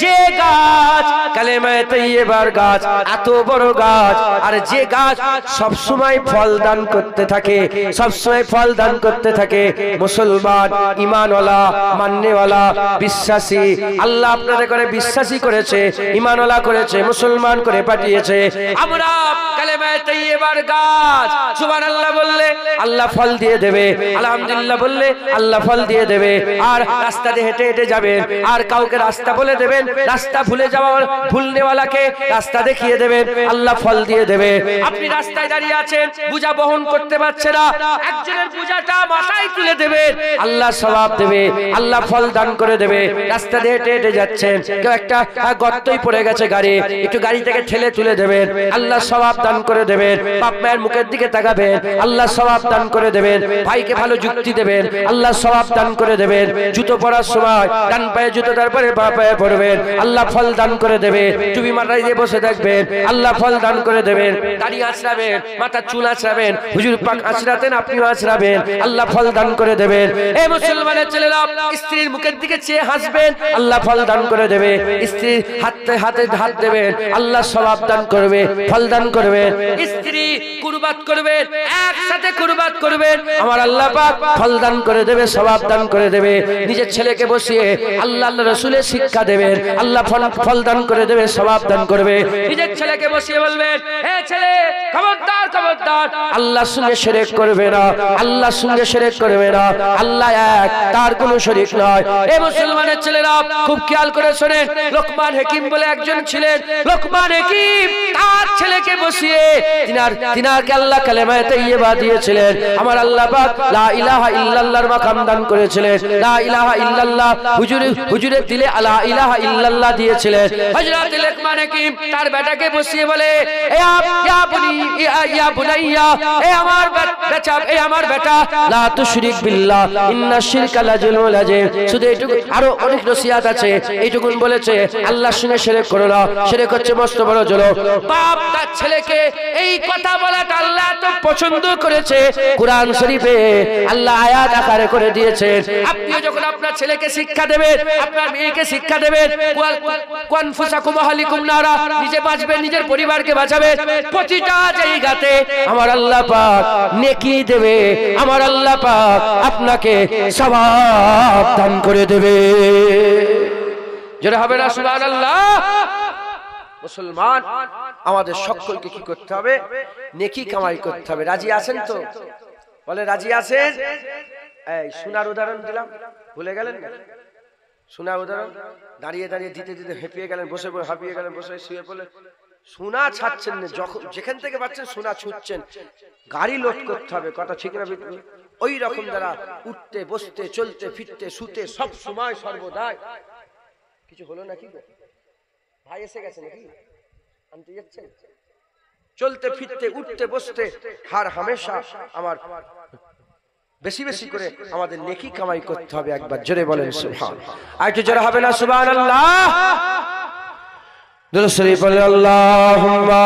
Speaker 1: যে গাছ কালেমা তাইয়্যিবার গাছ, এত বড় গাছ, আর যে গাছ সব সময় ফল দান করতে থাকে, সব সময় ফল দান করতে থাকে। মুসলমান, ঈমানওয়ালা, মাননেওয়ালা, বিশ্বাসী, আল্লাহ আপনাদের করে বিশ্বাসী করেছে, ঈমানওয়ালা করেছে, মুসলমান করে পাঠিয়েছে। আমরা কালেমায়ে তাইয়্যিবার গাছ। সুবহানাল্লাহ বললে আল্লাহ ফল দিয়ে দেবে, আলহামদুলিল্লাহ বললে আল্লাহ ফল দিয়ে দেবে। আর রাস্তা দিয়ে হেঁটে হেঁটে যাবেন, আর কাউকে রাস্তা বলে দেবেন, রাস্তা ভুলে যাওয়া ভুলনেওয়ালাকে রাস্তা দেখিয়ে দেবেন, আল্লাহ ফল দিয়ে দেবে। আপনি রাস্তায় দাঁড়িয়ে আছেন, বোঝা বহন করতে পারছে না, একজনের বোঝাটা মাথায় তুলে দেবেন, আল্লাহ সওয়াব দেবে, আল্লাহ ফল দান করে দেবে। রাস্তা দিয়ে হেঁটে হেঁটে যাচ্ছেন, কেউ একটা গর্তই পড়ে গেছে গাড়ি, একটু গাড়ি থেকে ঠেলে তুলে দেবেন, আল্লাহ সওয়াব দান করে দেবেন। বাপ মায়ের মুখের দিকে তাকাবেন, আল্লাহ সওয়াব দান করে দেবেন। ভাইকে ভালো যুক্তি দেবেন, আল্লাহ সওয়াব দান করে দেবেন। জুতো পরার সময় ডান পায়ে জুতো, তারপরে বাঁ পায়ে পরবেন, আল্লাহ ফল দান করে দেবে। টুপি মাথায় দিয়ে বসে থাকবেন, আল্লাহ ফল দান করে দেবেন। দাড়ি আঁচড়াবেন, মাথার চুল আঁচড়াবেন, হুজুর পাক আঁচড়াতেন, আপনিও আঁচড়াবেন, আল্লাহ ফল দান করে দেবেন। এই মুসলমানের ছেলেরা স্ত্রীর মুখের দিকে চেয়ে হাসবেন, আল্লাহ ফল দান করে দেবে। স্ত্রীর হাতে হাতে হাত দেবেন, আল্লাহ সওয়াব দান করবে, ফল দান করবে। স্ত্রী কুরবাত করবেন, একসাথে কুরবাত করবেন, আমার আল্লাহ পাক ফল দান করে দেবে, সওয়াব দান করে দেবে। নিজের ছেলেকে বসিয়ে আল্লাহ রাসূলের শিক্ষা দেবেন, আল্লাহ ফল দান করে দেবে, সওয়াব দান করবে। নিজের ছেলেকে বসিয়ে বলবেন, হে ছেলে খবরদার খবরদার, আল্লাহর সঙ্গে শিরক করবে না, আল্লাহর সঙ্গে শিরক করবে না, আল্লাহ এক, তার কোনো শরীক নয়। এই মুসলমানের ছেলেরা খুব খেয়াল করে শোনেন, লোকমান হাকিম বলে একজন ছিলেন। লোকমান হাকিম তার ছেলেকে বসিয়ে তিনারকে আল্লাহ কালেমায়ে তাইয়্যিবা দিয়েছিলেন। আমার আল্লাহ পাক লা ইলাহা ইল্লাল্লাহর মাকাম দান করেছিলেন। লা ইলাহা ইল্লাল্লাহ হুজুরের দিলে লা ইলাহা ইল্লাল্লাহ দিয়েছিলেন। হযরত লোকমান হাকিম তার বেটাকে বসিয়ে বলে, ইয়া বুনাইয়া, এ আমার বেটা, লা তুশরিক বিল্লাহ ইন্নাশ শিরকা লাযুলমুন আযীম। শুধু এইটুকু, আরো অনেক নসিহত আছে, এইটুকুন বলেছে, আল্লাহর সঙ্গে শিরক করো না, শিরক হচ্ছে মস্ত বড় জুলুম। বাপ তার ছেলেকে এই কথা বলাটা আল্লাহ এত পছন্দ করেছে, কুরআন শরীফে আল্লাহ আয়াত আকারে করে দিয়েছেন। আপনিও যখন আপনার ছেলেকে শিক্ষা দেবেন, আপনার মেয়েকে শিক্ষা দেবেন, কুনফুসাকুম আহলিকুম নারা, নিজে বাঁচবেন, নিজের পরিবারকে বাঁচাবেন, প্রতিটা জায়গাতে আমার আল্লাহ পাক নেকি দেবে, আমার আল্লাহ পাক আপনাকে সওয়াব দান করে দেবে। যারা হবে না সুবহানাল্লাহ। মুসলমান আমাদের সকলকে কি করতে হবে? নেকি কামাই করতে হবে। রাজি আছেন তো? বলে রাজি আছেন? এই সোনার উদাহরণ দিলাম, ভুলে গেলেন? সোনার উদাহরণ দাঁড়িয়ে দাঁড়িয়ে দিতে দিতে হেঁপিয়ে গেলেন, বসে বসে হাঁপিয়ে গেলেন, বসে শুয়ে পড়লেন। সোনা ছাড়ছেন না, যখন যেখান থেকে পাচ্ছেন সোনা ছুটছেন। গাড়ি লোড করতে হবে, কথা ঠিক না? ওই রকম যারা উঠতে বসতে চলতে ফিরতে শুতে সব সময় সর্বদাই। কিছু হলো নাকি? ভাই এসে গেছে নাকি? আনতে যাচ্ছেন? চলতে ফিরতে উঠতে বসতে হার হামেশা আমার বেশি বেশি করে আমাদের নেকি কামাই করতে হবে। একবার জোরে বলেন সুবহানাল্লাহ। আর একটু জোরে হবে না সুবহানাল্লাহ? দুরূদ শরীফ পড়ে আল্লাহুম্মা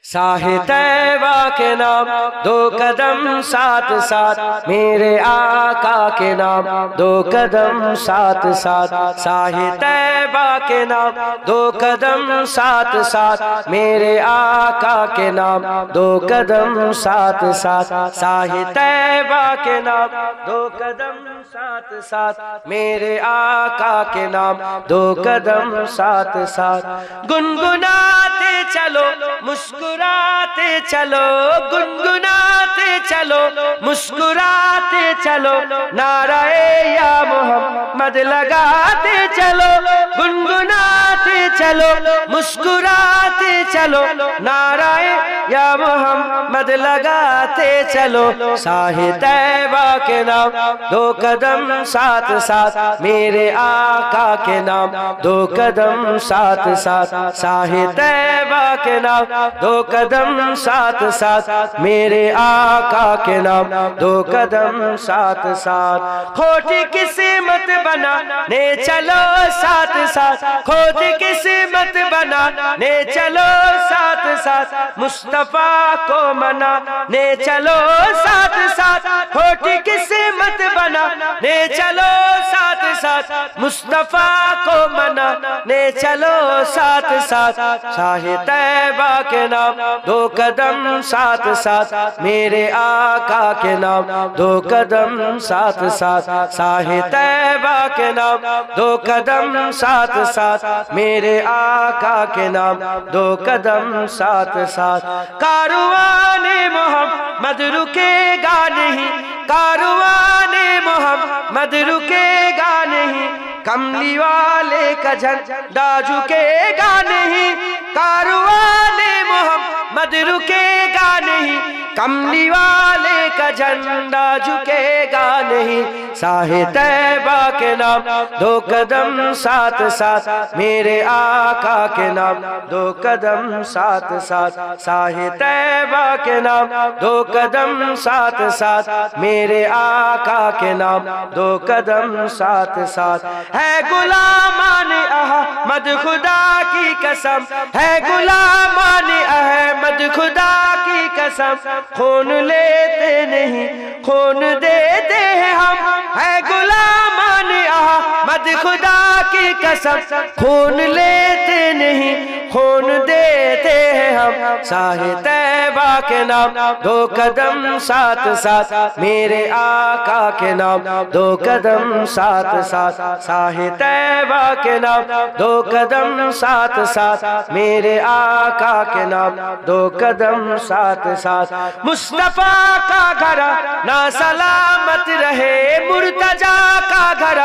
Speaker 1: साहे तैबा के नाम दो कदम साथ साथ, मेरे आका के नाम दो कदम साथ साथ। साहे तैबा के नाम दो कदम साथ साथ, मेरे आका के नाम दो कदम साथ साथ। साहे तैबा के नाम दो कदम साथ साथ, मेरे आका के नाम दो कदम साथ साथ। गुनगुनाते चलो मुस्कुराते चलो, गुनगुनाते चलो मुस्कुराते चलो, नाराए या मोहम्मद लगाते चलो। गुनगुनाते चलो मुस्कुराते चलो, नाराए या मोहम्मद लगाते चलो। साहे तैबा के नाम दो कदम साथ साथ, मेरे आका के नाम दो कदम साथ साथ। साहे तैबा के नाम दो कदम साथ साथ, मेरे आका के नाम दो कदम साथ साथ। खोटी किस्मत बनाने चलो साथ साथ, खोटी किस्मत बनाने चलो साथ साथ, मुस्तफा को मनाने चलो साथ साथ। खोटी किस्मत बनाने चलो साथ साथ, साथ मुस्तफा को मनाने चलो साथ साथ शाहे तैबा के नाम दो कदम साथ साथ मेरे आका के नाम दो कदम साथ साथ शाहे तैबा के नाम दो कदम साथ साथ मेरे आका के नाम दो कदम साथ साथ कारवाने मोहम्मद रुकेगा नहीं कारवाने मोहम्मद रुकेगा नहीं कमली वाले का झंडा झुकेगा नहीं कारवाने मोहम्मद रुकेगा नहीं कमली वाले का झंडा झुकेगा नहीं शाहे तैबा के नाम दो कदम साथ साथ मेरे आका के नाम दो कदम साथ साथ शाहे तैबा के नाम दो कदम साथ साथ मेरे आका के नाम दो कदम साथ साथ है गुलामाने अहमद खुदा की कसम है गुलामाने अहमद खुदा की कसम खून लेते नहीं खून देते हैं हम है गुलामाने अहमद खुदा की कसम खून लेते नहीं खून देते हैं हम शाहे तैबा के नाम दो कदम साथ साथ मेरे आका के नाम दो कदम साथ साथ शाहे तैबा के नाम दो कदम साथ साथ मेरे आका के नाम दो कदम साथ साथ मुस्तफा का घर ना सलामत रहे मुर्तजा का घर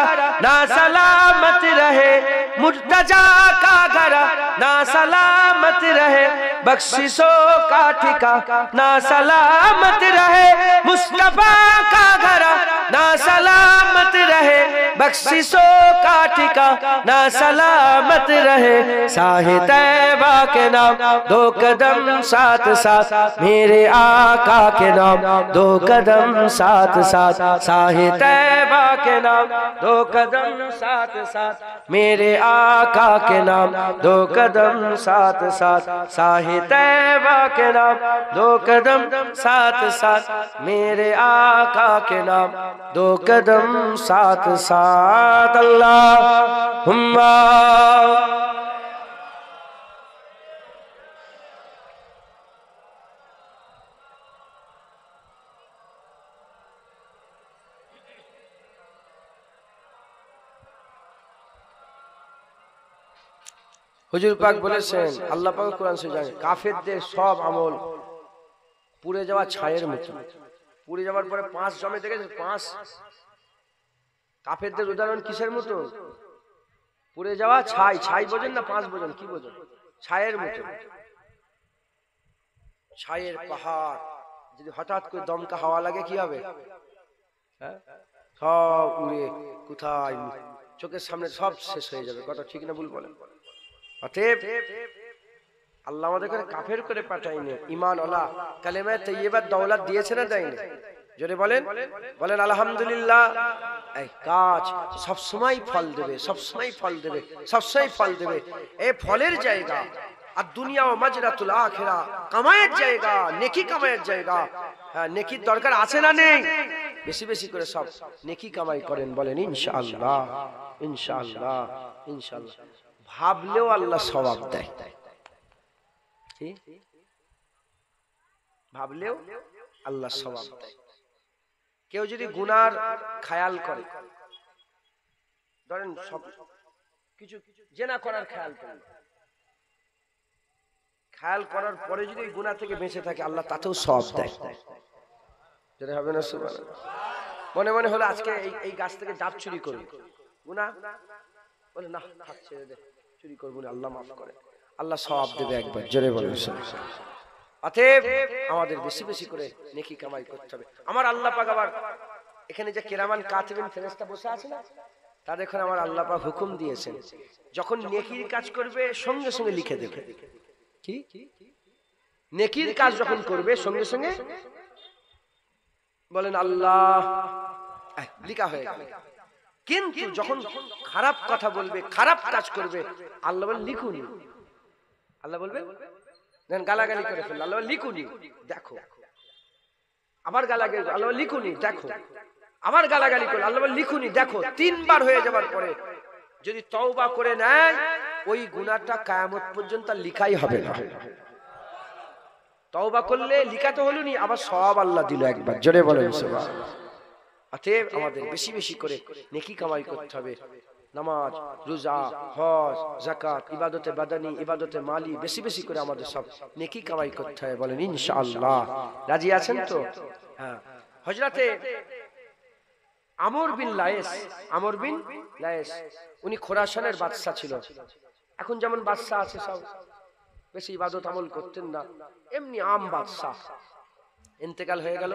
Speaker 1: ना सलामत रहे मुर्तजा का घर ना सलामत रहे बख्शिशों का ठिकाना ना सलामत रहे मुस्तफा का घर ना सलामत रहे बख्शिशों का ठिकाना ना सलामत रहे शाहे तैबा के नाम दो कदम साथ साथ मेरे आका के नाम दो कदम साथ साथ शाहे तैबा के नाम दो कदम साथ साथ मेरे आका के नाम दो कदम साथ साथ शाहे तैबा के नाम दो कदम साथ साथ मेरे आका के नाम दो कदम साथ साथ अल्लाहुम्मा হুজুর পাক বলেছেন আল্লাহ পাক কোরআন শরীফে জানেন কাফেরদের সব আমল পুড়ে যাওয়া ছায়ের মতো পুড়ে যাওয়ার পরে পাঁচ জমে দেখেছেন পাঁচ কাফেরদের উদাহরণ কিসের মতো পুড়ে যাওয়া ছাই ছাই বোঝেন না পাঁচ বোঝেন কি বোঝেন ছায়ের মতো ছায়ের পাহাড় যদি হঠাৎ করে দমকা হাওয়া লাগে কি হবে হ্যাঁ সব উড়ে কোথায় চোখের সামনে সব শেষ হয়ে যাবে কথা ঠিক না ভুল বলেন অতএব আল্লাহ আমাদেরকে কাফের করে পাঠায়নি ঈমান ওয়ালা কালেমা তাইয়্যিবা দৌলত দিয়েছে না দেয়নি জোরে বলেন বলেন আলহামদুলিল্লাহ এই কাজ সব সময় ফল দেবে সব সময় ফল দেবে সব সময় ফল দেবে এই ফলের জায়গা আর দুনিয়া ও মাজরাতুল আখিরা কামায়ের জায়গা নেকি কামায়ের জায়গা হ্যাঁ নেকির দরকার আছে না নেই বেশি বেশি করে সব নেকি কামাই করেন বলেন ইনশাআল্লাহ ইনশাআল্লাহ ইনশাআল্লাহ ভাবলেও আল্লাহ সওয়াব দেয় ভাবলেও আল্লাহ সওয়াব দেয় কেউ যদি গুনার খেয়াল করে ধরেন সব কিছু জেনা করার খেয়াল করে খেয়াল করার পরে যদি এই গুনাহ থেকে বেঁচে থাকে আল্লাহ তাতেও সওয়াব দেয় যেটা হবে না সুবহানাল্লাহ মনে মনে হলো আজকে এই গাছ থেকে ডাব চুরি করব গুনাহ বলে না থাক ছেড়ে দে চুরি করব না আল্লাহ maaf করে আল্লাহ সওয়াব দেবে একবার জোরে বলেন অতএব আমাদের বেশি বেশি করে নেকি কামাই করতে হবে আমার আল্লাহ পাক আবার এখানে যে কিরামান কাতিবিন ফেরেশতা বসে আছে না তাদের এখন আমার আল্লাহ পাক হুকুম দিয়েছেন যখন নেকির কাজ করবে সঙ্গে সঙ্গে লিখে দেবে কি নেকির কাজ যখন করবে সঙ্গে সঙ্গে বলেন আল্লাহ লেখা হয়ে গেল কিন্তু যখন খারাপ কথা বলবে খারাপ কাজ করবে আল্লাহ বলেন লিখুনি আল্লাহ বলবে দেন গালাগালি করে ফেলল আল্লাহ লিখুনি দেখো আবার গালাগালি আল্লাহ লিখুনি দেখো আবার গালাগালি করলো। আল্লাহ বলে লিখুনি, দেখো 3 বার হয়ে যাবার পরে যদি তওবা করে নেয় ওই গুনাহটা কিয়ামত পর্যন্ত লিখাই হবে না। তওবা করলে লিখা তো হলো নি, আবার সওয়াব আল্লাহ দিল একবার, জোরে বলেন সুবহানাল্লাহ। অতএব আমাদের বেশি বেশি করে নেকি কামাই করতে হবে। নামাজ, রোজা, হজ, যাকাত, ইবাদতে বাদানি, ইবাদতে মালি বেশি বেশি করে আমাদের সব নেকি কামাই করতে হবে, বলেন ইনশাআল্লাহ। রাজি আছেন তো? হ্যাঁ। হযরতে আমর বিন লায়েস উনি খোরাসানের বাদশা ছিল। এখন যেমন বাদশা আছে সব বেশি ইবাদত আমল করতেন না, এমনি আম বাদশা। ইন্তেকাল হয়ে গেল।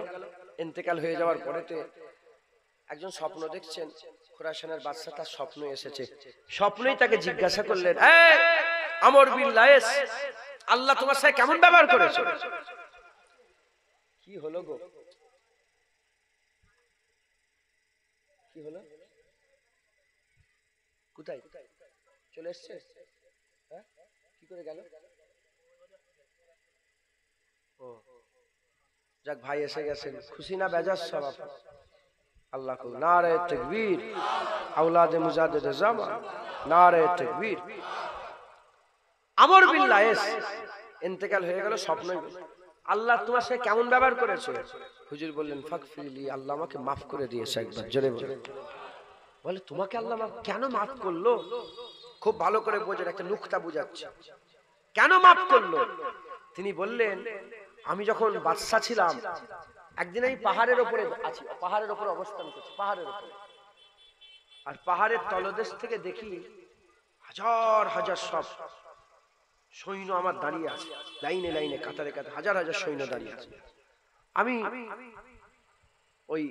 Speaker 1: ইন্তেকাল হয়ে যাওয়ার পরেতে একজন স্বপ্ন দেখছেন, খোরাসানের বাদশা তার স্বপ্ন এসেছে। স্বপ্নেই তাকে জিজ্ঞাসা করলেন, এই আমর বিন লায়েস, আল্লাহ তোমার সাথে কেমন ব্যবহার করেছে? কি হলো গো, কি হলো? কোথায় চলে এসছে? হ্যাঁ, কি করে গেল? ও যাক, ভাই এসে গেছেন, খুশি না বেজার সব? আল্লাহ কো নারে তাকবীর, আওলাদে মুজাদ্দিদ জামান, নারে তাকবীর। আমর বিন লায়েস ইন্তেকাল হয়ে গেল। স্বপ্নে আল্লাহ তোমার সাথে কেমন ব্যবহার করেছে? হুজুর বললেন ফাগফিরলি, আল্লাহ আমাকে মাফ করে দিয়েছে একবার, জোরে বলে। বলে তোমাকে আল্লাহ কেন মাফ করলো? খুব ভালো করে বোঝেন, একটা নুকতা বুঝাচ্ছে কেন মাফ করলো। তিনি বললেন, আমি যখন বাদশা ছিলাম, একদিন আমি পাহাড়ের উপরে আছি, পাহাড়ের উপরে অবস্থান করছি, পাহাড়ের উপরে। আর পাহাড়ের তলদেশ থেকে দেখি হাজার হাজার সব সৈন্য আমার দাঁড়িয়ে আছে, লাইনে লাইনে কাতারে কাতারে হাজার হাজার সৈন্য দাঁড়িয়ে আছে। আমি ওই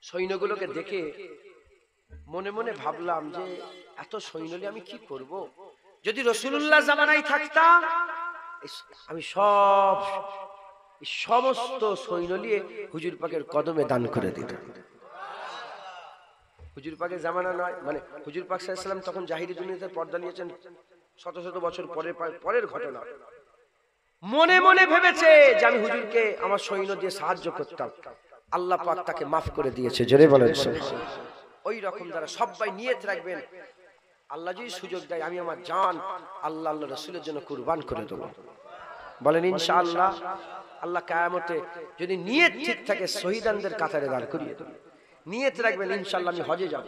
Speaker 1: সৈন্যগুলোকে দেখে মনে মনে ভাবলাম যে এত সৈন্য নিয়ে আমি কি করব? যদি রাসূলুল্লাহ জামানায় থাকতাম আমি সমস্ত সৈন্য নিয়ে হুজুর পাকের কদমে দান করে দিতাম। হুজুর পাকের জামানা নয়, মানে হুজুর পাক সাল্লাল্লাহু আলাইহি ওয়াসাল্লাম তখন জাহিরি দুনিয়াতে পর্দা নিয়েছেন শত শত বছর পরের ঘটনা। মনে মনে ভেবেছে যে আমি হুজুরকে আমার সৈন্য দিয়ে সাহায্য করতাম, আল্লাহ পাক তাকে মাফ করে দিয়েছে, জোরে বলেন সুবহানাল্লাহ। ওই রকম দ্বারা সবাই নিয়ত রাখবেন, আল্লাহ যদি সুযোগ দেয় আমি আমার জান আল্লাহ আল্লাহ রাসূলের জন্য কুরবান করে দেব, বলেন ইনশাআল্লাহ। আল্লাহ কিয়ামতে যদি নিয়ত ঠিক থাকে শহীদানদের কাতারে দাঁড় করিয়ে দেবে। নিয়ত রাখবেন ইনশাআল্লাহ আমি হজে যাব,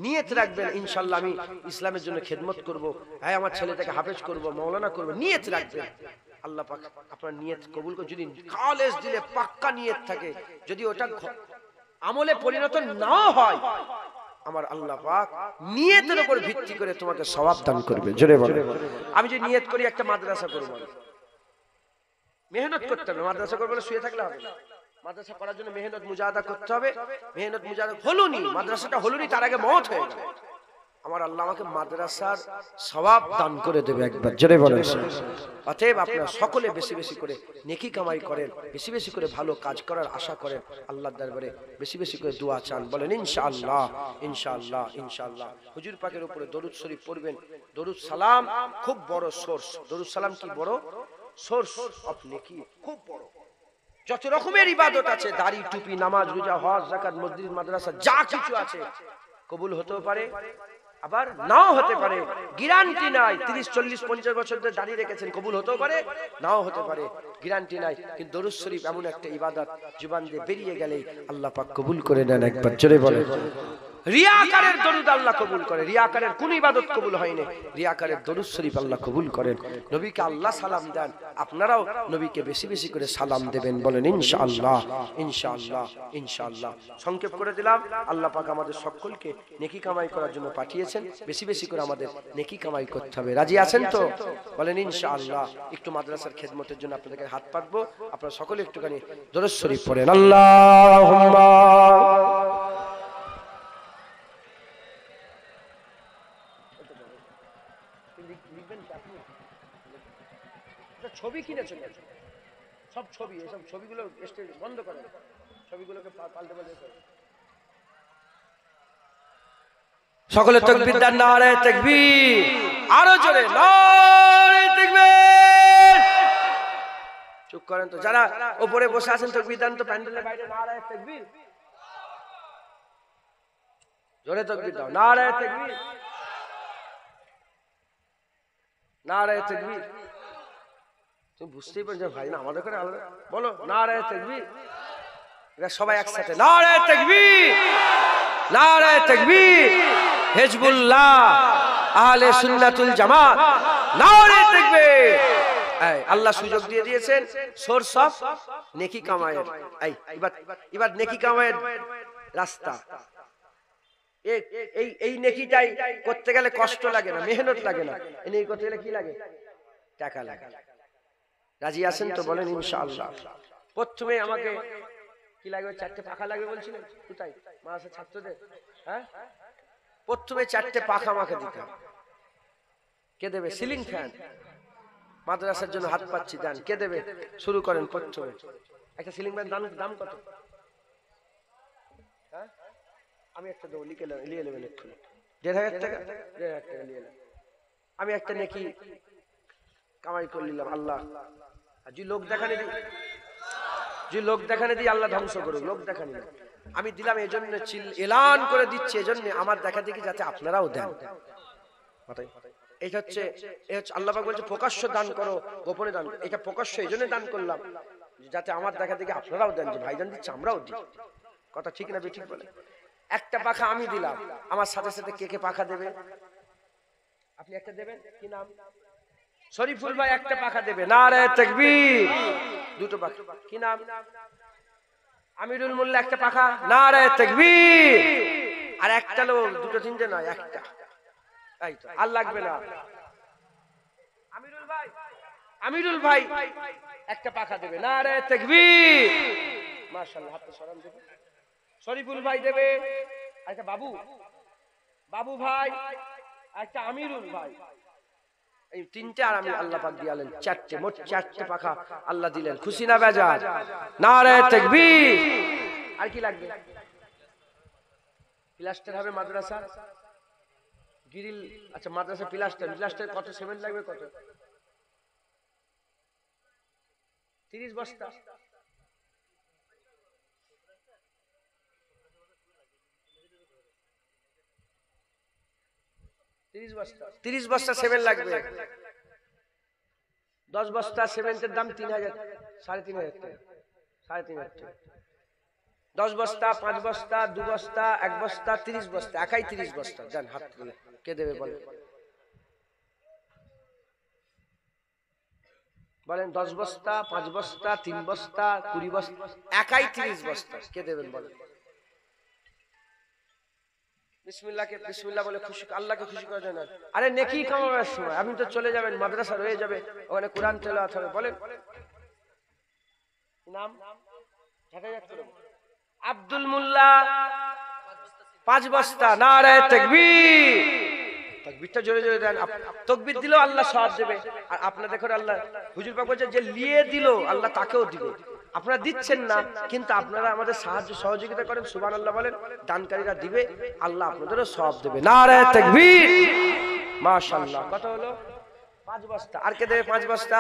Speaker 1: নিয়ত রাখবেন ইনশাআল্লাহ আমি ইসলামের জন্য খেদমত করব, হ্যাঁ আমার ছেলেটাকে হাফেজ করব, মাওলানা করব, নিয়ত রাখবেন। আল্লাহ পাক আপনার নিয়ত কবুল করে। যদি খালেস দিলে পাক্কা নিয়ত থাকে, যদি ওটা আমলে পরিণত নাও হয়, আমার আল্লাহ পাক নিয়তের উপর ভিত্তি করে তোমাকে সওয়াব দান করবে, জোরে বলো। আমি যে নিয়ত করি একটা মাদ্রাসা করব, মেহনত করতে হবে। মাদ্রাসা করবো শুয়ে থাকলে হবে না, মাদ্রাসা করার জন্য মেহনত মুজাহাদা করতে হবে। মেহনত মুজাহাদা হলোনি, মাদ্রাসাটা হলোনি, তার আগে মওত হয়ে গেল, আমার আল্লাহ আমাকে মাদ্রাসার সওয়াব দান করে দেবে একবার, জোরে বলেন। অতএব আপনারা সকলে বেশি বেশি করে নেকি কামাই করেন, বেশি বেশি করে ভালো কাজ করার আশা করেন, আল্লাহর দরবারে বেশি বেশি করে দোয়া চান, বলেন ইনশাআল্লাহ ইনশাআল্লাহ ইনশাআল্লাহ। হুজুর পাকের উপরে দরুদ শরীফ পড়বেন। দরুদ সালাম খুব বড় সোর্স, দরুদ সালাম কি বড় সোর্স অফ নেকি, খুব বড়। যত রকমের ইবাদত আছে, দাড়ি টুপি নামাজ রোজা হজ যাকাত মসজিদ মাদ্রাসা যা কিছু আছে কবুল হতেও পারে আবার নাও হতে পারে, গ্যারান্টি নাই। 30 40 50 বছর ধরে দাঁড়িয়ে রেখেছেন, কবুল হতেও পারে নাও হতে পারে, গ্যারান্টি নাই। কিন্তু দরুদ শরীফ এমন একটা ইবাদত জীবন দিয়ে বেরিয়ে গেলেই আল্লাহ পাক কবুল করে নেন, একবার জোরে বলেন। রিয়াকারের দরুদ আল্লাহ কবুল করে, রিয়াকারের কোন ইবাদত কবুল হয়নি, রিয়াকারের দরুদ শরীফ আল্লাহ কবুল করেন। নবীকে আল্লাহ সালাম দেন, আপনারাও নবীকে বেশি বেশি করে সালাম দেবেন, বলেন ইনশাআল্লাহ ইনশাআল্লাহ ইনশাআল্লাহ। সংক্ষেপ করে দিলাম। আল্লাহ পাক আমাদের সকলকে নেকি কামাই করার জন্য পাঠিয়েছেন, বেশি বেশি করে আমাদের নেকি কামাই করতে হবে। রাজি আছেন তো? বলেন ইনশাআল্লাহ। একটু মাদ্রাসার খেদমতের জন্য আপনাদেরকে হাত পাতবো, আপনারা সকলে একটুখানি দরুদ শরীফ পড়েন। আল্লাহুম্মা ছবি কিনেছেন, সব ছবি, এসব ছবিগুলো স্টেজ বন্ধ করেন, ছবিগুলোকে পাল্টে পাল্টে করেন। সকলে তাকবীর দেন, নারে তাকবীর, আরো জোরে নারে তাকবীর। চুপ করেন তো, যারা উপরে বসে আছেন তাকবীর দেন তো, প্যান্ডেলের বাইরে নারে তাকবীর। জোরে তাকবীর দাও, নারায়ে তাকবীর, নারায়ে তাকবীর। তুমি বুঝতেই পারছো ভাই, না আমাদের করে আলাদা বলো, নারায়ে তাকবীর। এরা সবাই একসাথে নারায়ে তাকবীর, নারায়ে তাকবীর। হিজবুল্লাহ, আহলে সুন্নাতুল জামাত, নারায়ে তাকবীর। এই আল্লাহ সুযোগ দিয়ে দিয়েছেন সোর্স অফ নেকি কামায়ের। এবার নেকি কামায়ের রাস্তা। এই নেকিটাই করতে গেলে কষ্ট লাগে না, মেহনত লাগে না। এই নেকি করতে গেলে কি লাগে? টাকা লাগে। রাজি আছেন তো? বলেন ইনশাআল্লাহ। প্রথমে আমাকে কি লাগবে? 4টে পাখা লাগবে বলছিলেন কোথায় মাদ্রাসা ছাত্রদের? হ্যাঁ, প্রথমে 4টে পাখা আমাকে দিতে হবে। কে দেবে? সিলিং ফ্যান মাদ্রাসার জন্য হাত পাচ্ছি, দেন। কে দেবে? শুরু করেন। প্রথমে একটা সিলিং ফ্যান দাম কত? হ্যাঁ, আমি একটা দেবো, নিয়ে নেবেন একটু। 1500 টাকা, 1500 টাকা নিয়ে নেবেন। আমি একটা নেকি কামাই করে নিলাম। আল্লাহ যে লোক দেখানে দিই, যে লোক দেখানে দিই আল্লাহ ধ্বংস করুক। লোক দেখানি না, আমি দিলাম এই জন্য, এলান করে দিচ্ছি এই জন্য আমার দেখা দেখি যাতে আপনারাও দেন। এটা হচ্ছে আল্লাহ পাক বলছে প্রকাশ্য দান করো, গোপনে দান। এটা প্রকাশ্য এই জন্য দান করলাম যাতে আমার দেখা দেখি আপনারাও দেন, যে ভাইজান দিচ্ছে আমরাও দিই। কথা ঠিক না? ঠিক বলে। একটা পাখা আমি দিলাম, আমার সাথে সাথে কে কে পাখা দেবে? আপনি একটা দেবেন, কি নাম? শরীফুল ভাই একটা পাখা দেবে, নারায়ে তাকবীর। দুটো পাখা, কি নাম? আমিরুল মোল্লা একটা পাখা, নারায়ে তাকবীর। আর একটা লোক, দুটো তিনটে নয়, একটা। তাই তো, আর লাগবে না। আমিরুল ভাই একটা পাখা দেবে, নারায়ে তাকবীর। মাশাআল্লাহ, হাতটা সরান দেবে। শরীফুল ভাই দেবে, একটা বাবু ভাই, একটা আমিরুল ভাই। এই তিনটে, আর আমি আল্লাহ পাক দিলেন 4টে, মোট 4টে পাখা আল্লাহ দিলেন। খুশি না বেজার? নারায়ে তাকবীর। আর কি লাগবে? প্লাস্টার হবে মাদ্রাসা, গ্রিল। আচ্ছা, মাদ্রাসা প্লাস্টার কত সিমেন্ট লাগবে? কত? 30 বস্তা। 30 বস্তা সিমেন্ট লাগবে। 10 বস্তা সিমেন্টের দাম 3000, 3500 টাকা, 3500 টাকা। 10 বস্তা, 5 বস্তা, 2 বস্তা, 1 বস্তা, 30 বস্তা, একাই 30 বস্তা। দেন হাত তুলে। কে দেবে বলেন? বলেন 10 বস্তা, 5 বস্তা, 3 বস্তা, 20 বস্তা, একাই 30 বস্তা। কে দেবেন বলেন? বিসমিল্লাহকে বিসমিল্লাহ বলে খুশি, আল্লাহকে খুশি করা যায় না? আরে নেকি কামাবার সময় আপনি তো চলে যাবেন, মাদ্রাসা রয়ে যাবে, ওখানে কোরআন তেলাওয়াত হবে। বলেন নাম। আব্দুল মোল্লা 5 বস্তা, নারায়ে তাকবীর। তাকবীরটা জোরে জোরে দেন। তাকবীর দিলেও আল্লাহ সওয়াব দেবে। আর আপনাদের করে আল্লাহ, হুজুর পাক বলছে যে নিয়ে দিল আল্লাহ তাকেও দিবে। আপনারা দিচ্ছেন না, কিন্তু আপনারা আমাদের সাহায্য সহযোগিতা করেন, সুবহানাল্লাহ বলেন। দানকারীরা দিবে, আল্লাহ আপনাদেরও সওয়াব দেবে। নারায়ে তাকবীর, মাশাআল্লাহ। কত হলো? 5 বস্তা। আর কে দেবে 5 বস্তা?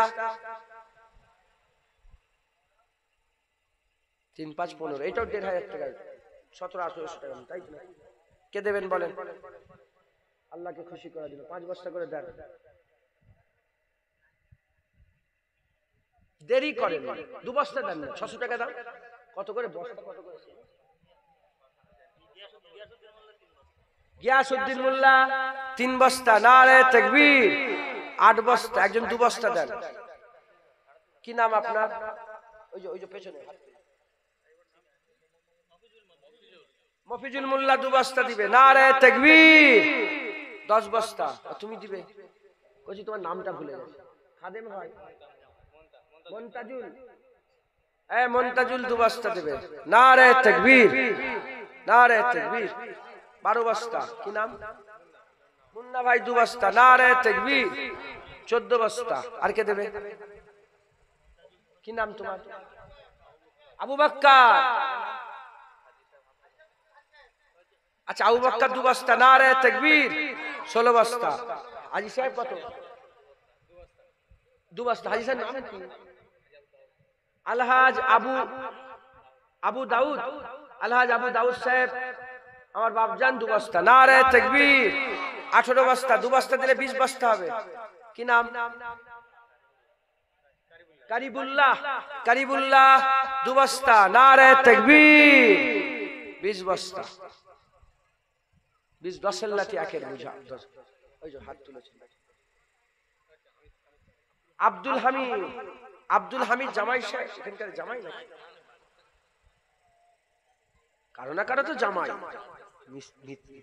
Speaker 1: 3 5 15, এটাও 1500 টাকা, 1700-1800 টাকা, তাই না? কে দেবেন বলেন? আল্লাহকে খুশি করার জন্য 5 বস্তা করে দেন। দেরি করেন, 2 বস্তা দেন না, 600 টাকা দাম। কত করে বস্তা? কত করে? গিয়াসউদ্দিন মোল্লা 3 বস্তা, নারায়ে তাকবীর। 8 বস্তা, একজন 2 বস্তা দেন। কি নাম আপনার? ওই যে পেছনে মফিজুল মোল্লা 2 বস্তা দিবে, নারায়ে তাকবীর। 10 বস্তা তুমি দিবে। কইছি তোমার নামটা ভুলে গেছি। খাদেম হয় মন্তাজুল, মন্তাজুল 2 বস্তা দেবে, নারায়ে তাকবীর, নারায়ে তাকবীর। 12 বস্তা। কি নাম? মুন্না ভাই 2 বস্তা, নারায়ে তাকবীর। 14 বস্তা। আর কে দেবে? কি নাম তোমার? আবু বকর। আচ্ছা, আবু বকর 2 বস্তা, নারায়ে তাকবীর। 16 বস্তা। হাজী সাহেব কত? 2 বস্তা। হাজী সাহেব নাম কি? আলহাজ আবু দাউদ। আলহাজ আবু দাউদ সাহেব আমার বাপজান 2 বস্তা, নারে তাকবীর। 18 বস্তা, 2 বস্তা দিলে 20 বস্তা হবে। কি নাম? কারিবুল্লাহ। কারিবুল্লাহ 2 বস্তা, নারে তাকবীর। 20 বস্তা। 20 10 লাঠি একের বুঝা। ওই যে হাত তুলেছেন আব্দুল হামিদ। আব্দুল হামিদ জামাই সাহেব, এখানকার জামাই নাকি? কারো না কারো তো জামাই,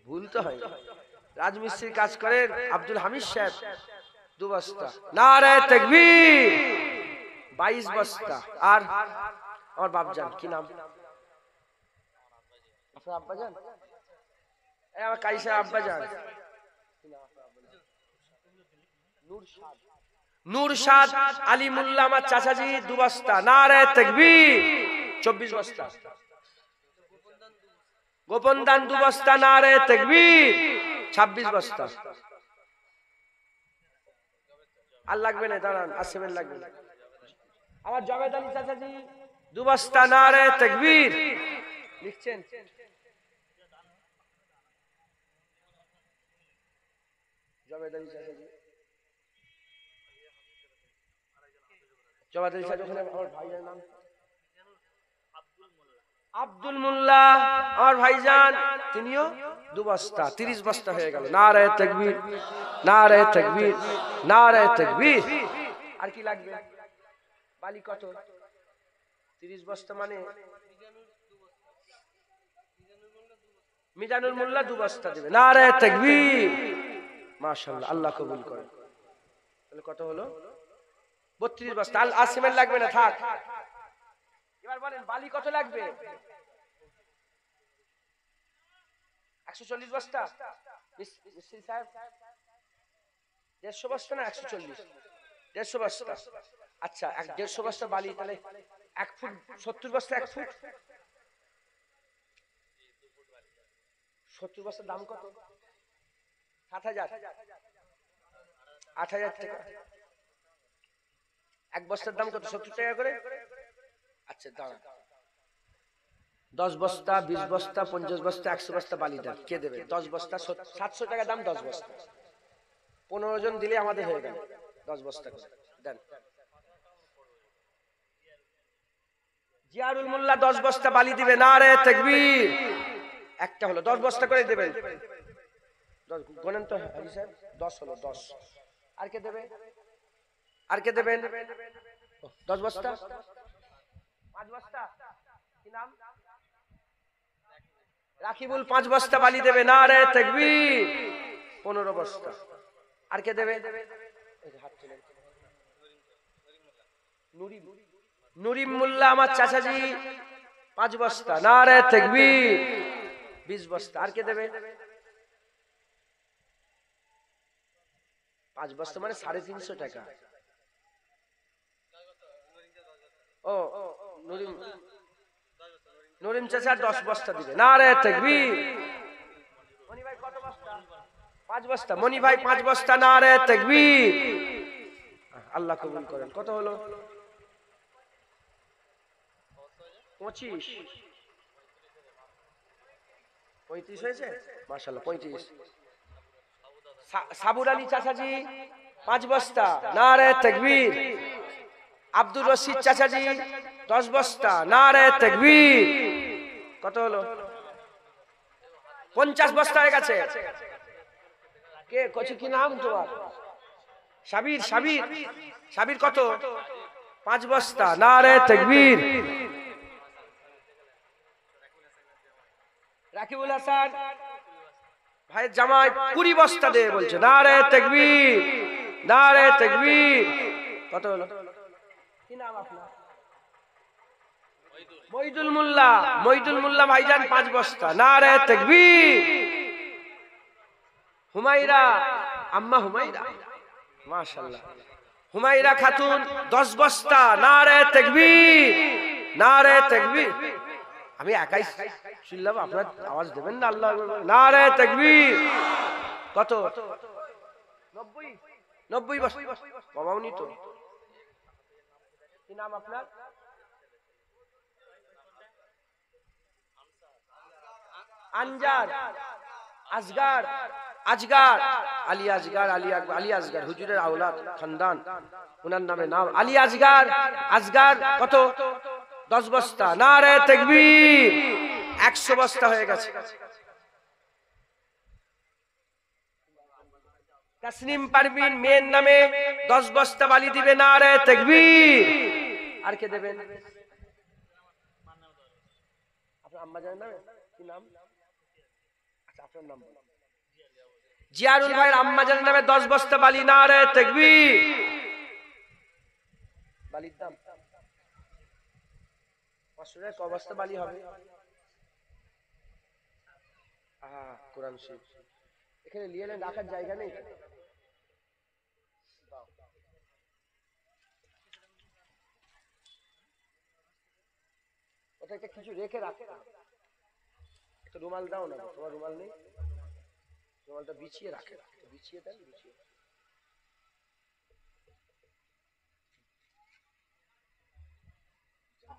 Speaker 1: ভুল তো হয়। রাজমিস্ত্রির কাজ করেন আব্দুল হামিদ সাহেব, 2 বস্তা, নারে তাকবীর। 22 বস্তা। আর আমার বাপজান, কি নাম আপনার আব্বাজান? এই আমার কাইসা আব্বাজান, নূরশাদ আলিমুল্লাহ আমার চাচাজি, 2 বস্তা, নারে তাকবীর। 24 বস্তা। গোপন দান 2 বস্তা, নারে তাকবীর। 26 বস্তা। আর লাগবে না, দাঁড়ান, আসেবেন লাগবে না। আমার জাভেদ আলী চাচাজি 2 বস্তা, নারে তাকবীর। লিখছেন? জাভেদ আলী চাচাজি, জাভেদ আলী চাচাজি, আমার ভাইয়ের নাম আব্দুল মোল্লা, আমার ভাইজান, তিনিও 2 বস্তা, 30 বস্তা হয়ে গেল। নারে তাকবীর, নারে তাকবীর, নারে তাকবীর। আর কি লাগবে? বালি কত? 30 বস্তা মানে মিজানুল মোল্লা 2 বস্তা দেবে। নারে তাকবীর। মাশাআল্লাহ, আল্লাহ কবুল করেন। তাহলে কত হলো? 32 বস্তা। আল আসিমের লাগবে না, থাক। এবার বলেন বালি কত লাগবে? 140 বস্তা। মিস্ত্রি সাহেব 150 বস্তা না 140? 150 বস্তা। আচ্ছা, 150 বস্তা বালি, তাহলে 1 ফুট 70 বস্তা। 1 ফুট 70 বস্তার দাম কত? 7,000, 8,000 টাকা। 1 বস্তার দাম কত? 70 টাকা করে। আচ্ছা দাঁড়ান, 10 বস্তা, 20 বস্তা, 50 বস্তা, 100 বস্তা বালি দেন। কে দেবে? 10 বস্তা 700 টাকা দাম। 10 বস্তা 15 জন দিলে আমাদের হয়ে গেল 10 বস্তা করে দেন। জিয়ারুল মোল্লা 10 বস্তা বালি দিবে। নারে তাকবীর। একটা হলো, 10 বস্তা করে দেবেন। গণেন তো হাজি সাহেব, 10 হলো, 10। আর কে দেবে? আর কে দেবেন? 10 বস্তা, 5 বস্তা। কি নাম? রাকিবুল 5 বস্তা বালি দেবে। নারে তাকবীর। 15 বস্তা। আর কে দেবে? নুরিম মোল্লা আমার চাচাজি 5 বস্তা। নারে তাকবীর। 20 বস্তা। আর কে দেবে? 5 বস্তা মানে 350 টাকা। ও নুরিম চাচা 10 বস্তা দিবে। নারে তাকবীর। মনি ভাই কত বস্তা? 5 বস্তা। মনি ভাই 5 বস্তা। নারে তাকবীর। আল্লাহ কবুল করেন। কত হলো? 25, 35 হয়েছে। মাশাআল্লাহ, 35। সাবুর আলী চাচাজি 5 বস্তা। নারে তাকবীর। আব্দুর রশিদ চাচাজি 10 বস্তা। নারে তাকবীর। কত হলো? 50 বস্তা হয়ে গেছে। কে কচি? কি নাম তোমার? সাবির। সাবির, সাবির কত? 5 বস্তা। নারে তাকবীর। রাকিবুল হাসান ভাইয়ের জামাই 20 বস্তা দেবে বলছে। নারে তাকবীর, নারে তাকবীর। কত হলো? কি নাম আপনার? মইদুল মোল্লা। মইদুল মোল্লা ভাইজান 5 বস্তা। নারে তাকবীর। হুমায়রা আম্মা, হুমায়রা, মাশাআল্লাহ। হুমায়রা খাতুন 10 বস্তা। নারে তাকবীর, নারে তাকবীর। আমি একাই শুনলাম, আপনার আওয়াজ দেবেন না? আল্লাহু আকবার। নারে তাকবীর। কত? 90, 90 বস্তা। কমাওনি তো। কি নাম আপনার? আনজার, আসগার, আজগার, আলী আসগার, আলী আকবর, আলী আসগার হুজুরের আওলাদ খানদান, ওনার নামে নাম আলী আসগার। আসগার কত? 10 বস্তা। নারে তাকবীর। 100 বস্তা হয়ে গেছে। তাসনিম পারভিন মেয়ের নামে 10 বস্তা বালি দিবে। নারে তাকবীর। আর কে দেবেন? আপনার আম্মা জানেন না কি নাম? আচ্ছা আপনার নাম বলুন। জিয়ারুল ভাইয়ের আম্মা জানের নামে 10 বস্তা বালি। নারে তাকবীর। বালির দাম 500 টাকা। ক বস্তা বালি হবে? কোরআন শরীফ এখানে নিয়ে এলেন, রাখার জায়গা নেই। ওটা একটা কিছু রেখে রাখতে হবে। একটা রুমাল দাও না, তোমার রুমাল নেই? রুমালটা বিছিয়ে রাখে, বিছিয়ে দেন, বিছিয়ে।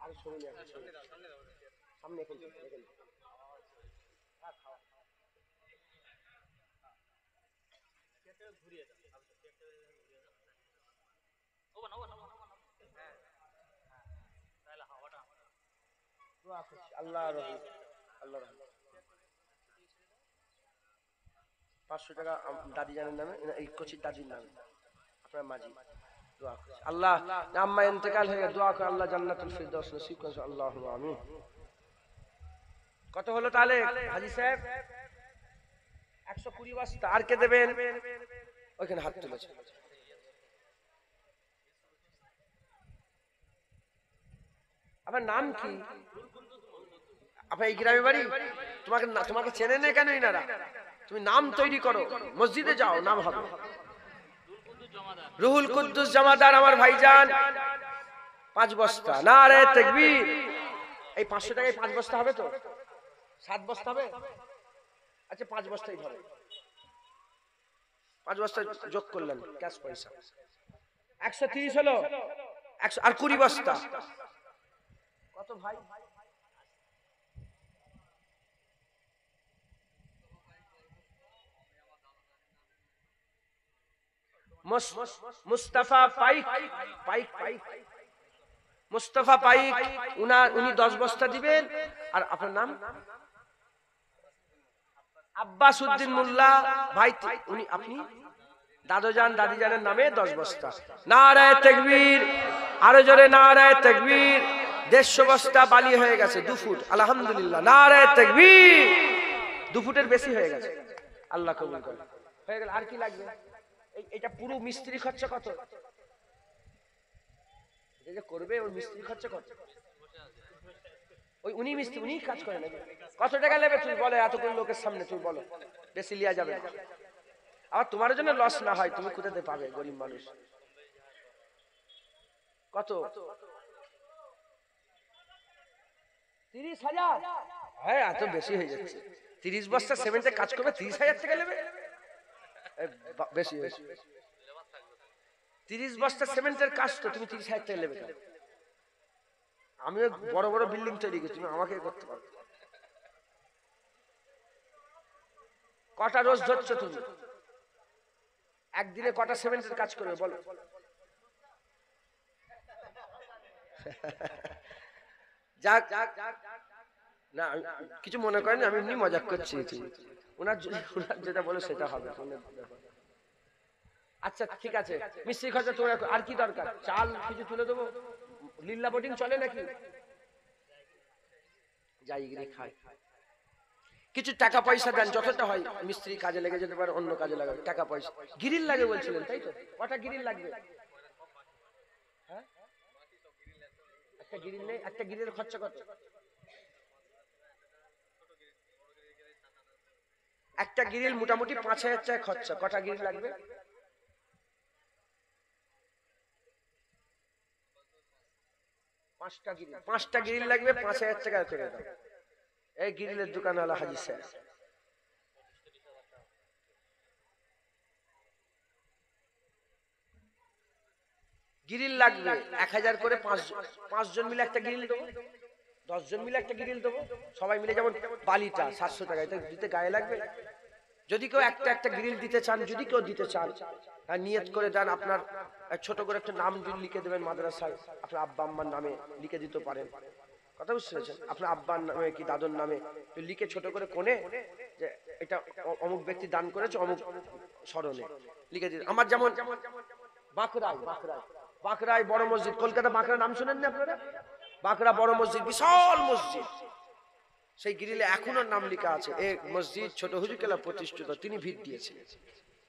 Speaker 1: আর সরে সামনে এখন আল্লাহ আল্লাহ 500 টাকা দাদি জানের নামে, এই কচির দাদির নামে, আপনার মাঝি। দোয়া করছি আল্লাহ আম্মা ইন্তেকাল হয়ে গেছে, দোয়া করে আল্লাহ জান্নাতুল ফিরদাউস নসিব করে। আল্লাহুম্মা আমিন। কত হলো তাহলে হাজী সাহেব? 120 বস্তা। আর কে দেবেন? ওইখানে হাত তুলেছে। আপনার নাম কি? আপনার এই গ্রামে বাড়ি? তোমাকে চেনে না কেন এনারা? তুমি নাম তৈরি করো, মসজিদে যাও, নাম হবে। রুহুল কুদ্দুস জমাদার আমার ভাইজান 5 বস্তা। নারে তাকবীর। এই 500 টাকায় 5 বস্তা হবে তো? 7 বস্তা হবে? আচ্ছা 5 বস্তাই ধরে। 5 বস্তা যোগ করলেন ক্যাশ পয়সা 130 হলো। 100 আর 20 বস্তা কত ভাই? মুস্তাফা পাইক, পাইক পাইক, মুস্তাফা পাইক, উনি 10 বস্তা দিবেন। আর আপনার নাম? আব্বাস উদ্দিন মোল্লা ভাই, উনি আপনি দাদুজান দাদিজানের নামে 10 বস্তা। নারে তাকবীর। আরো জোরে নারে তাকবীর। 150 বস্তা বালি হয়ে গেছে 2 ফুট। আলহামদুলিল্লাহ। নারে তাকবীর। 2 ফুটের বেশি হয়ে গেছে। আল্লাহ কবুল করে। হয়ে গেল। আর কি লাগবে? এটা পুরো মিস্ত্রি খরচা কত? এটা যে করবে ওর মিস্ত্রি খরচা কত? ওই উনি মিস্ত্রি, উনি কাজ করে নাকি? কত টাকা নেবে তুই বলে? এতগুলো লোকের সামনে তুই বলো, বেশি লিয়া যাবে। আবার তোমার জন্য লস না হয়, তুমি কোথাতে পাবে? গরিব মানুষ। কত? 30,000? হ্যাঁ এত বেশি হয়ে যাচ্ছে। 30 বস্তা সিমেন্টে কাজ করবে 30,000 টাকা নেবে? বেশি হয়েছে। 30 বস্তা সিমেন্টের কাজ তো তুমি 30,000 টাকা নেবে কেন? আমিও বড় বড় বিল্ডিং তৈরি করছি, তুমি আমাকে করতে পারো। কটা রোজ ধরছো তুমি? একদিনে কটা সিমেন্টের কাজ করবে বলো? যাক না, কিছু মনে করেন, আমি এমনি মজাক করছি। ওনার যেটা বলে সেটা হবে। আচ্ছা ঠিক আছে, মিস্ত্রি খরচা তোমরা। আর কি দরকার? চাল কিছু তুলে দেবো। লিল্লা বোটিং চলে নাকি? যাই গিয়ে খায়। কিছু টাকা পয়সা দেন, যতটা হয়। মিস্ত্রি কাজে লেগে যেতে পারে, অন্য কাজে লাগাবে। টাকা পয়সা গ্রিল লাগে বলছিলেন, তাই তো? কটা গ্রিল লাগবে? হ্যাঁ একটা গ্রিল নেই? একটা গ্রিলের খরচা কত? একটা গ্রিল মোটামুটি 5,000 টাকা খরচা। কটা গ্রিল লাগবে? 5টা গ্রিল। 5টা গ্রিল লাগবে, 5,000 টাকা করে দাও। এই গ্রিলের দোকান হলো হাজী সাহেব। গ্রিল লাগবে 1000 করে, 5 জন মিলে একটা গ্রিল দেবো। 10 জন মিলে একটা গ্রিল দেবো, সবাই মিলে, যেমন বালিটা 700 টাকা, এটা দিতে গায়ে লাগবে? যদি কেউ একটা একটা গ্রিল দিতে চান, যদি কেউ দিতে চান, নিয়ত করে দেন, আপনার ছোট করে একটা নাম লিখে দেবেন মাদ্রাসায়, আপনার আব্বা আম্মার নামে লিখে দিতে পারেন। কথা বুঝতে পেরেছেন? আপনার আব্বার নামে কি দাদুর নামে লিখে ছোট করে কোণে যে এটা অমুক ব্যক্তি দান করেছে, অমুক স্মরণে লিখে দিন। আমার যেমন বাঁকড়ায় বড় মসজিদ, কলকাতা বাঁকড়া নাম শুনেন না আপনারা? বাঁকড়া বড় মসজিদ, বিশাল মসজিদ, সেই গ্রিলে এখনো নাম লেখা আছে, এই মসজিদ ছোট হুজুর কেবলা প্রতিষ্ঠিত, তিনি ভিত দিয়েছিলেন,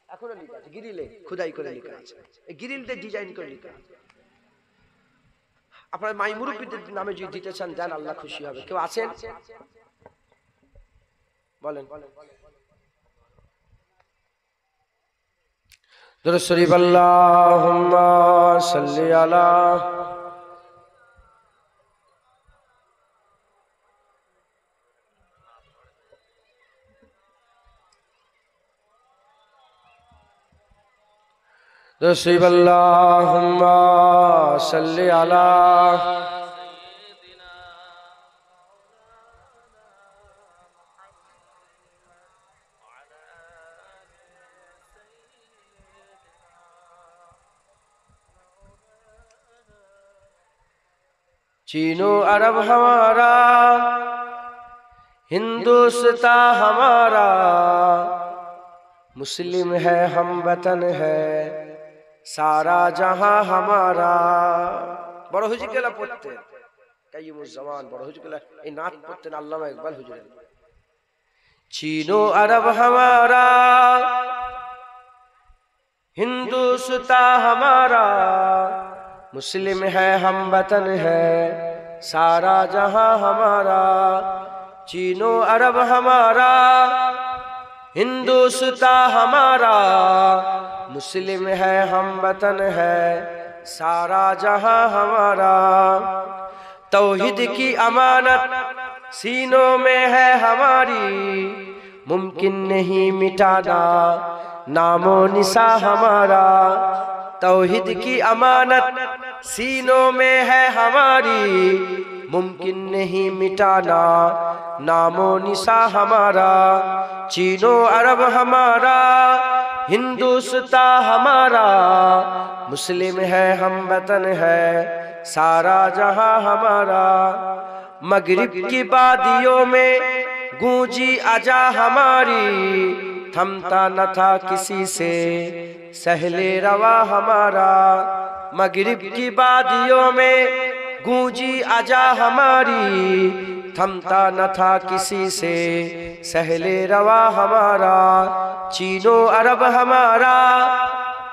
Speaker 1: এখনো লেখা আছে, গ্রিলে খোদাই করে লেখা আছে, এই গ্রিলতে ডিজাইন করে লেখা আছে। আপনার মাই মুরব্বিদের নামে যদি দিতে চান দেন, আল্লাহ খুশি হবে। কেউ আছেন বলেন? দুরূদ শরীফ, আল্লাহুম্মা সাল্লি আলা দুরূদ শরীফ, আল্লাহুম্মা সাল্লি আলা चीनो अरब हमारा, हिंदुस्तान हमारा, मुस्लिम है हम वतन है, सारा जहां हमारा। बड़ हुजूर केला पढ़ते काय्यिमुज़्ज़मान, बड़ हुजूर केला এই নাত পড়তেন আল্লামা ইকবাল হুজুর। चीनो अरब हमारा, हिंदुस्तान हमारा, मुस्लिम है हम वतन है, सारा जहां हमारा। चीनो अरब हमारा, हिंदुस्तान हमारा, मुस्लिम है हम वतन है, सारा जहां हमारा। तौहीद की अमानत सीनों में है हमारी, मुमकिन नहीं मिटाना नामो निशा हमारा। तौहीद की अमानत सीनों में है हमारी, मुमकिन नहीं मिटाना नामो निशा हमारा। चीनो अरब हमारा, हिंदुस्तान हमारा, मुस्लिम है हम वतन है, सारा जहां हमारा। मगरिब की वादियों में गूंजी अजा हमारी, थमता न था किसी से सहले रवा हमारा। मगरिब की वादियों में गूंजी अजा हमारी, थमता न था किसी से सहले रवा हमारा। चीनो अरब हमारा,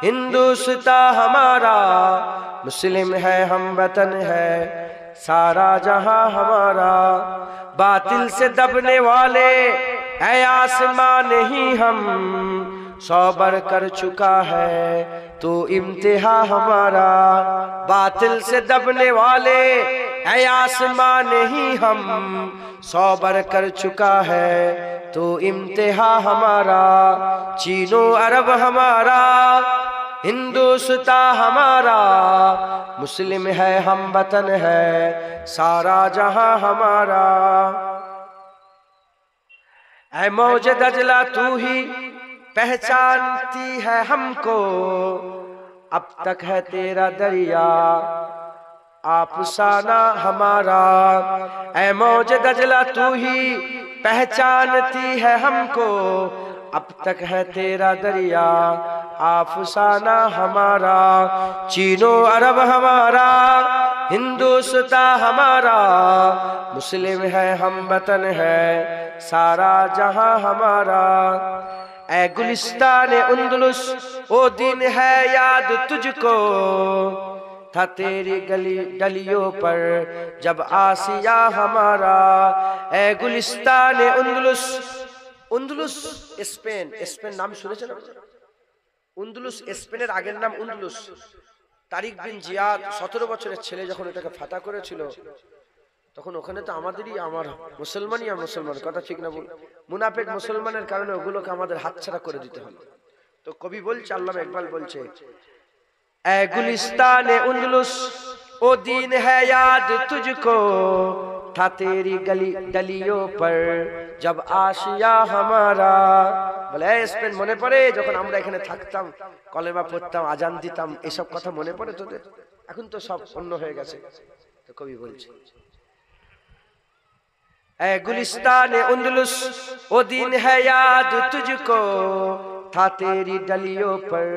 Speaker 1: हिंदुस्तान हमारा, मुस्लिम है हम वतन है, सारा जहां हमारा। बातिल से दबने वाले ऐ आसमां नहीं हम, सौबर कर चुका है तो इम्तिहा हमारा। बातिल से दबने वाले ऐ आसमां नहीं हम, सौबर कर चुका है तो इम्तिहा हमारा। चीनो अरब हमारा, हिंदुस्तान हमारा, मुस्लिम है हम वतन है, सारा जहां हमारा। ऐ मौज दजला तू ही पहचानती है हमको, अब तक है तेरा दरिया अफसाना हमारा। ऐ मौज दजला तू ही पहचानती है हमको, अब तक है तेरा दरिया अफसाना हमारा। चीनो अरब हमारा, हिंदुस्तान हमारा, मुस्लिम है हम वतन है, सारा जहां हमारा। ऐ गुलिस्तान उंदुलुस ओ दिन है याद तुझको, था तेरी गली गलियों पर जब आसिया हमारा। ऐ गुलिस्तान उंदुलुस, उंदुलुस स्पेन, स्पेन नाम শুনেছেন? উন্দুলুস স্পেনের আগের নাম উন্দুলুস। তারিক বিন জিয়াদ 17 বছরের ছেলে যখন এটাকে ফাতা করেছিল, তখন ওখানে তো আমাদেরই, আমার মুসলমানই আর মুসলমান, কথা ঠিক না বল? মুনাফিক মুসলমানের কারণে ওগুলোকে আমাদের হাতছাড়া করে দিতে হলো। তো কবি বলছে, আল্লামা ইকবাল বলছে, এ গুলিস্তানে উন্দুলুস ओ दीन है याद तुझको था तेरी गली गलियों पर जब आशिया हमारा বলে স্পেন মনে পড়ে যখন আমরা এখানে থাকতাম কলেমা পড়তাম আজান দিতাম এসব কথা মনে পড়ে তোদের এখন তো সব অন্য হয়ে গেছে তো কবি বলছে ऐ गुलिस्तान उंदलुस ओ दिन है याद तुझको था तेरी गलियों पर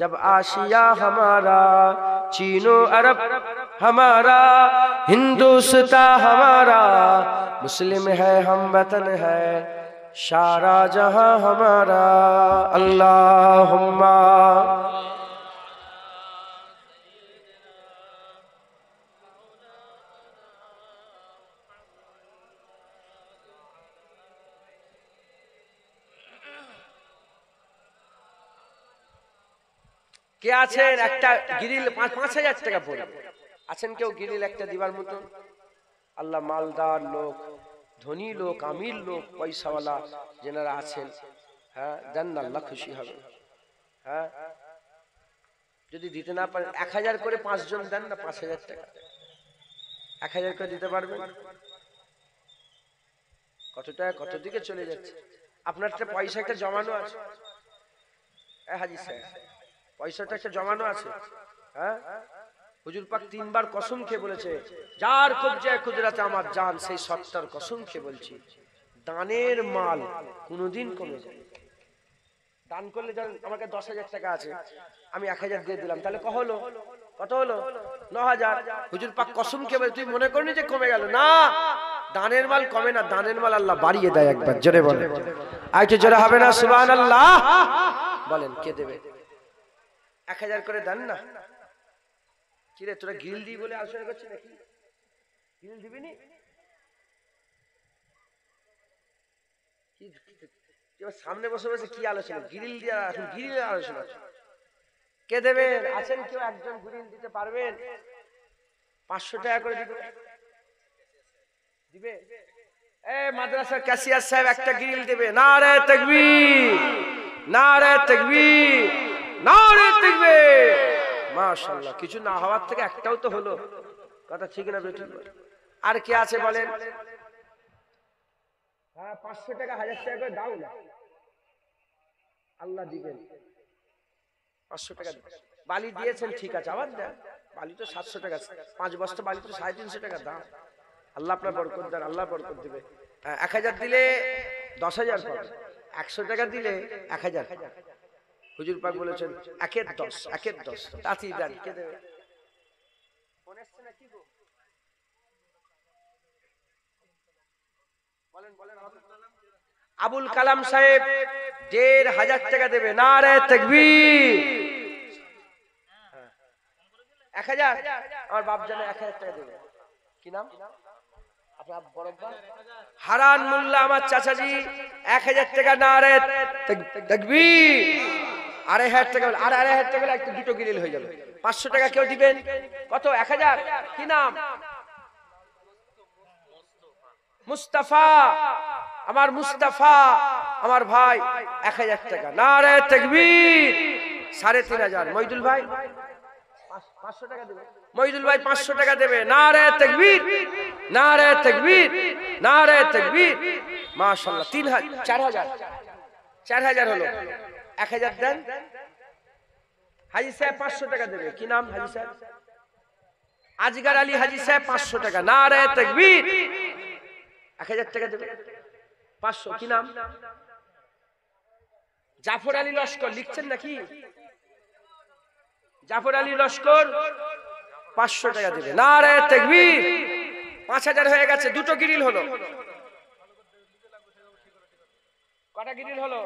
Speaker 1: जब आशिया हमारा चीनो अरब हमारा हिंदुस्तान हमारा मुस्लिम है हम वतन है सारा जहां हमारा अल्लाहुम्मा কে আছেন একটা গিরিল ৫,০০০ টাকা পড়ে আছেন কেউ গিরিল একটা দিবার মতো আল্লাহ মালদার লোক ধনী লোক আমির লোক পয়সাওয়ালা যারা আছেন হ্যাঁ দেন আল্লাহ খুশি হবে হ্যাঁ যদি দিতে না পারেন ১০০০ করে ৫ জন দেন না ৫,০০০ টাকা ১০০০ করে দিতে পারবেন কত টাকা কত দিকে চলে যাচ্ছে আপনার একটা পয়সা একটা জমানো আছে হাজি সাহেব পয়সাটা একটা জমানো আছে হ্যাঁ হুজুর পাক ৩ বার কসম খেয়ে বলেছে যার কবজায় কুদরতে আমার জান সেই সত্তার কসম খেয়ে বলছি দানের মাল কোনোদিন কমে যায় দান করলে জানেন আমার কাছে ১০,০০০ টাকা আছে আমি ১,০০০ দিয়ে দিলাম তাহলে কত হলো ৯,০০০ হুজুর পাক কসম খেয়ে বলে তুই মনে করনি যে কমে গেল না দানের মাল কমে না দানের মাল আল্লাহ বাড়িয়ে দেয় একবার জোরে বলেন আইতে জোরে হবে না সুবহানাল্লাহ বলেন কে দেবে ১,০০০ করে দেন না কিরে তোরা গিল দি বলে আলোচনা করছিস নাকি গিল দিবি নি কি সামনে বসে বসে কি আলোচনা গিরিল দিয়া এখন গিরিলের আলোচনা কে দেবেন আছেন কেউ একজন গিরিল দিতে পারবেন ৫০০ টাকা করে দিবে মাদ্রাসার ক্যাশিয়ার সাহেব একটা গিরিল দেবে নারে তাকবীর নারে তাকবীর নারে তাকবীর মাশাআল্লাহ কিছু না হওয়ার থেকে একটাও তো হলো কথা ঠিক না বেটি আর কে আছে বলেন হ্যাঁ ৫০০ টাকা ১,০০০ টাকা করে দাও না আল্লাহ দিবেন ৫০০ টাকা বালি দিয়েছেন ঠিক আছে আবার দেন বালি তো ৭০০ টাকা ৫ বস্তা বালি তো ৩৫০ টাকা দাম আল্লাহ আপনার বরকত দেন আল্লাহ বরকত দিবে ১,০০০ দিলে ১০,০০০ পাবে ১০০ টাকা দিলে ১,০০০ হুজুর পাক বলেছেন ১-এর ১০ ১-এর ১০ তাতেই দেন কে দেবে মনে আসছে না কি গো বলেন আবুল কালাম সাহেব ১,৫০০ টাকা দেবে নারে তাকবীর ১,০০০ আমার বাপ জানে ১,০০০ টাকা দেবে কি নাম আপনার বড়ব্বা হারান মোল্লা আমার চাচাজি ১,০০০ টাকা নারে তাকবীর ২,৫০০ টাকা আর ২,৫০০ টাকা একটু দুটো গিরিল হয়ে যাবে ৫০০ টাকা কেউ দিবেন কত ১,০০০ কি নাম মুস্তাফা আমার মুস্তাফা আমার ভাই ১,০০০ টাকা নারে তাকবীর ৩,৫০০ মইদুল ভাই ৫০০ টাকা দেবে মইদুল ভাই ৫০০ টাকা দেবে নারে তাকবীর নারে তাকবীর নারে তাকবীর মাশাআল্লাহ ৪,০০০ হলো ১,০০০ দেন হাজী সাহেব ৫০০ টাকা দেবে কি নাম হাজী সাহেব আজগার আলী হাজী সাহেব ৫০০ টাকা নারে তাকবীর ১,০০০ টাকা দেবে ৫০০ কি নাম জাফর আলী লস্কর লিখছেন নাকি জাফর আলী লস্কর ৫০০ টাকা দেবে নারে তাকবীর ৫,০০০ হয়ে গেছে দুটো গিরিল হলো কটা গিরিল হলো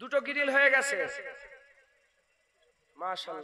Speaker 1: দুটো গিরিল হয়ে গেছে মাশাআল্লাহ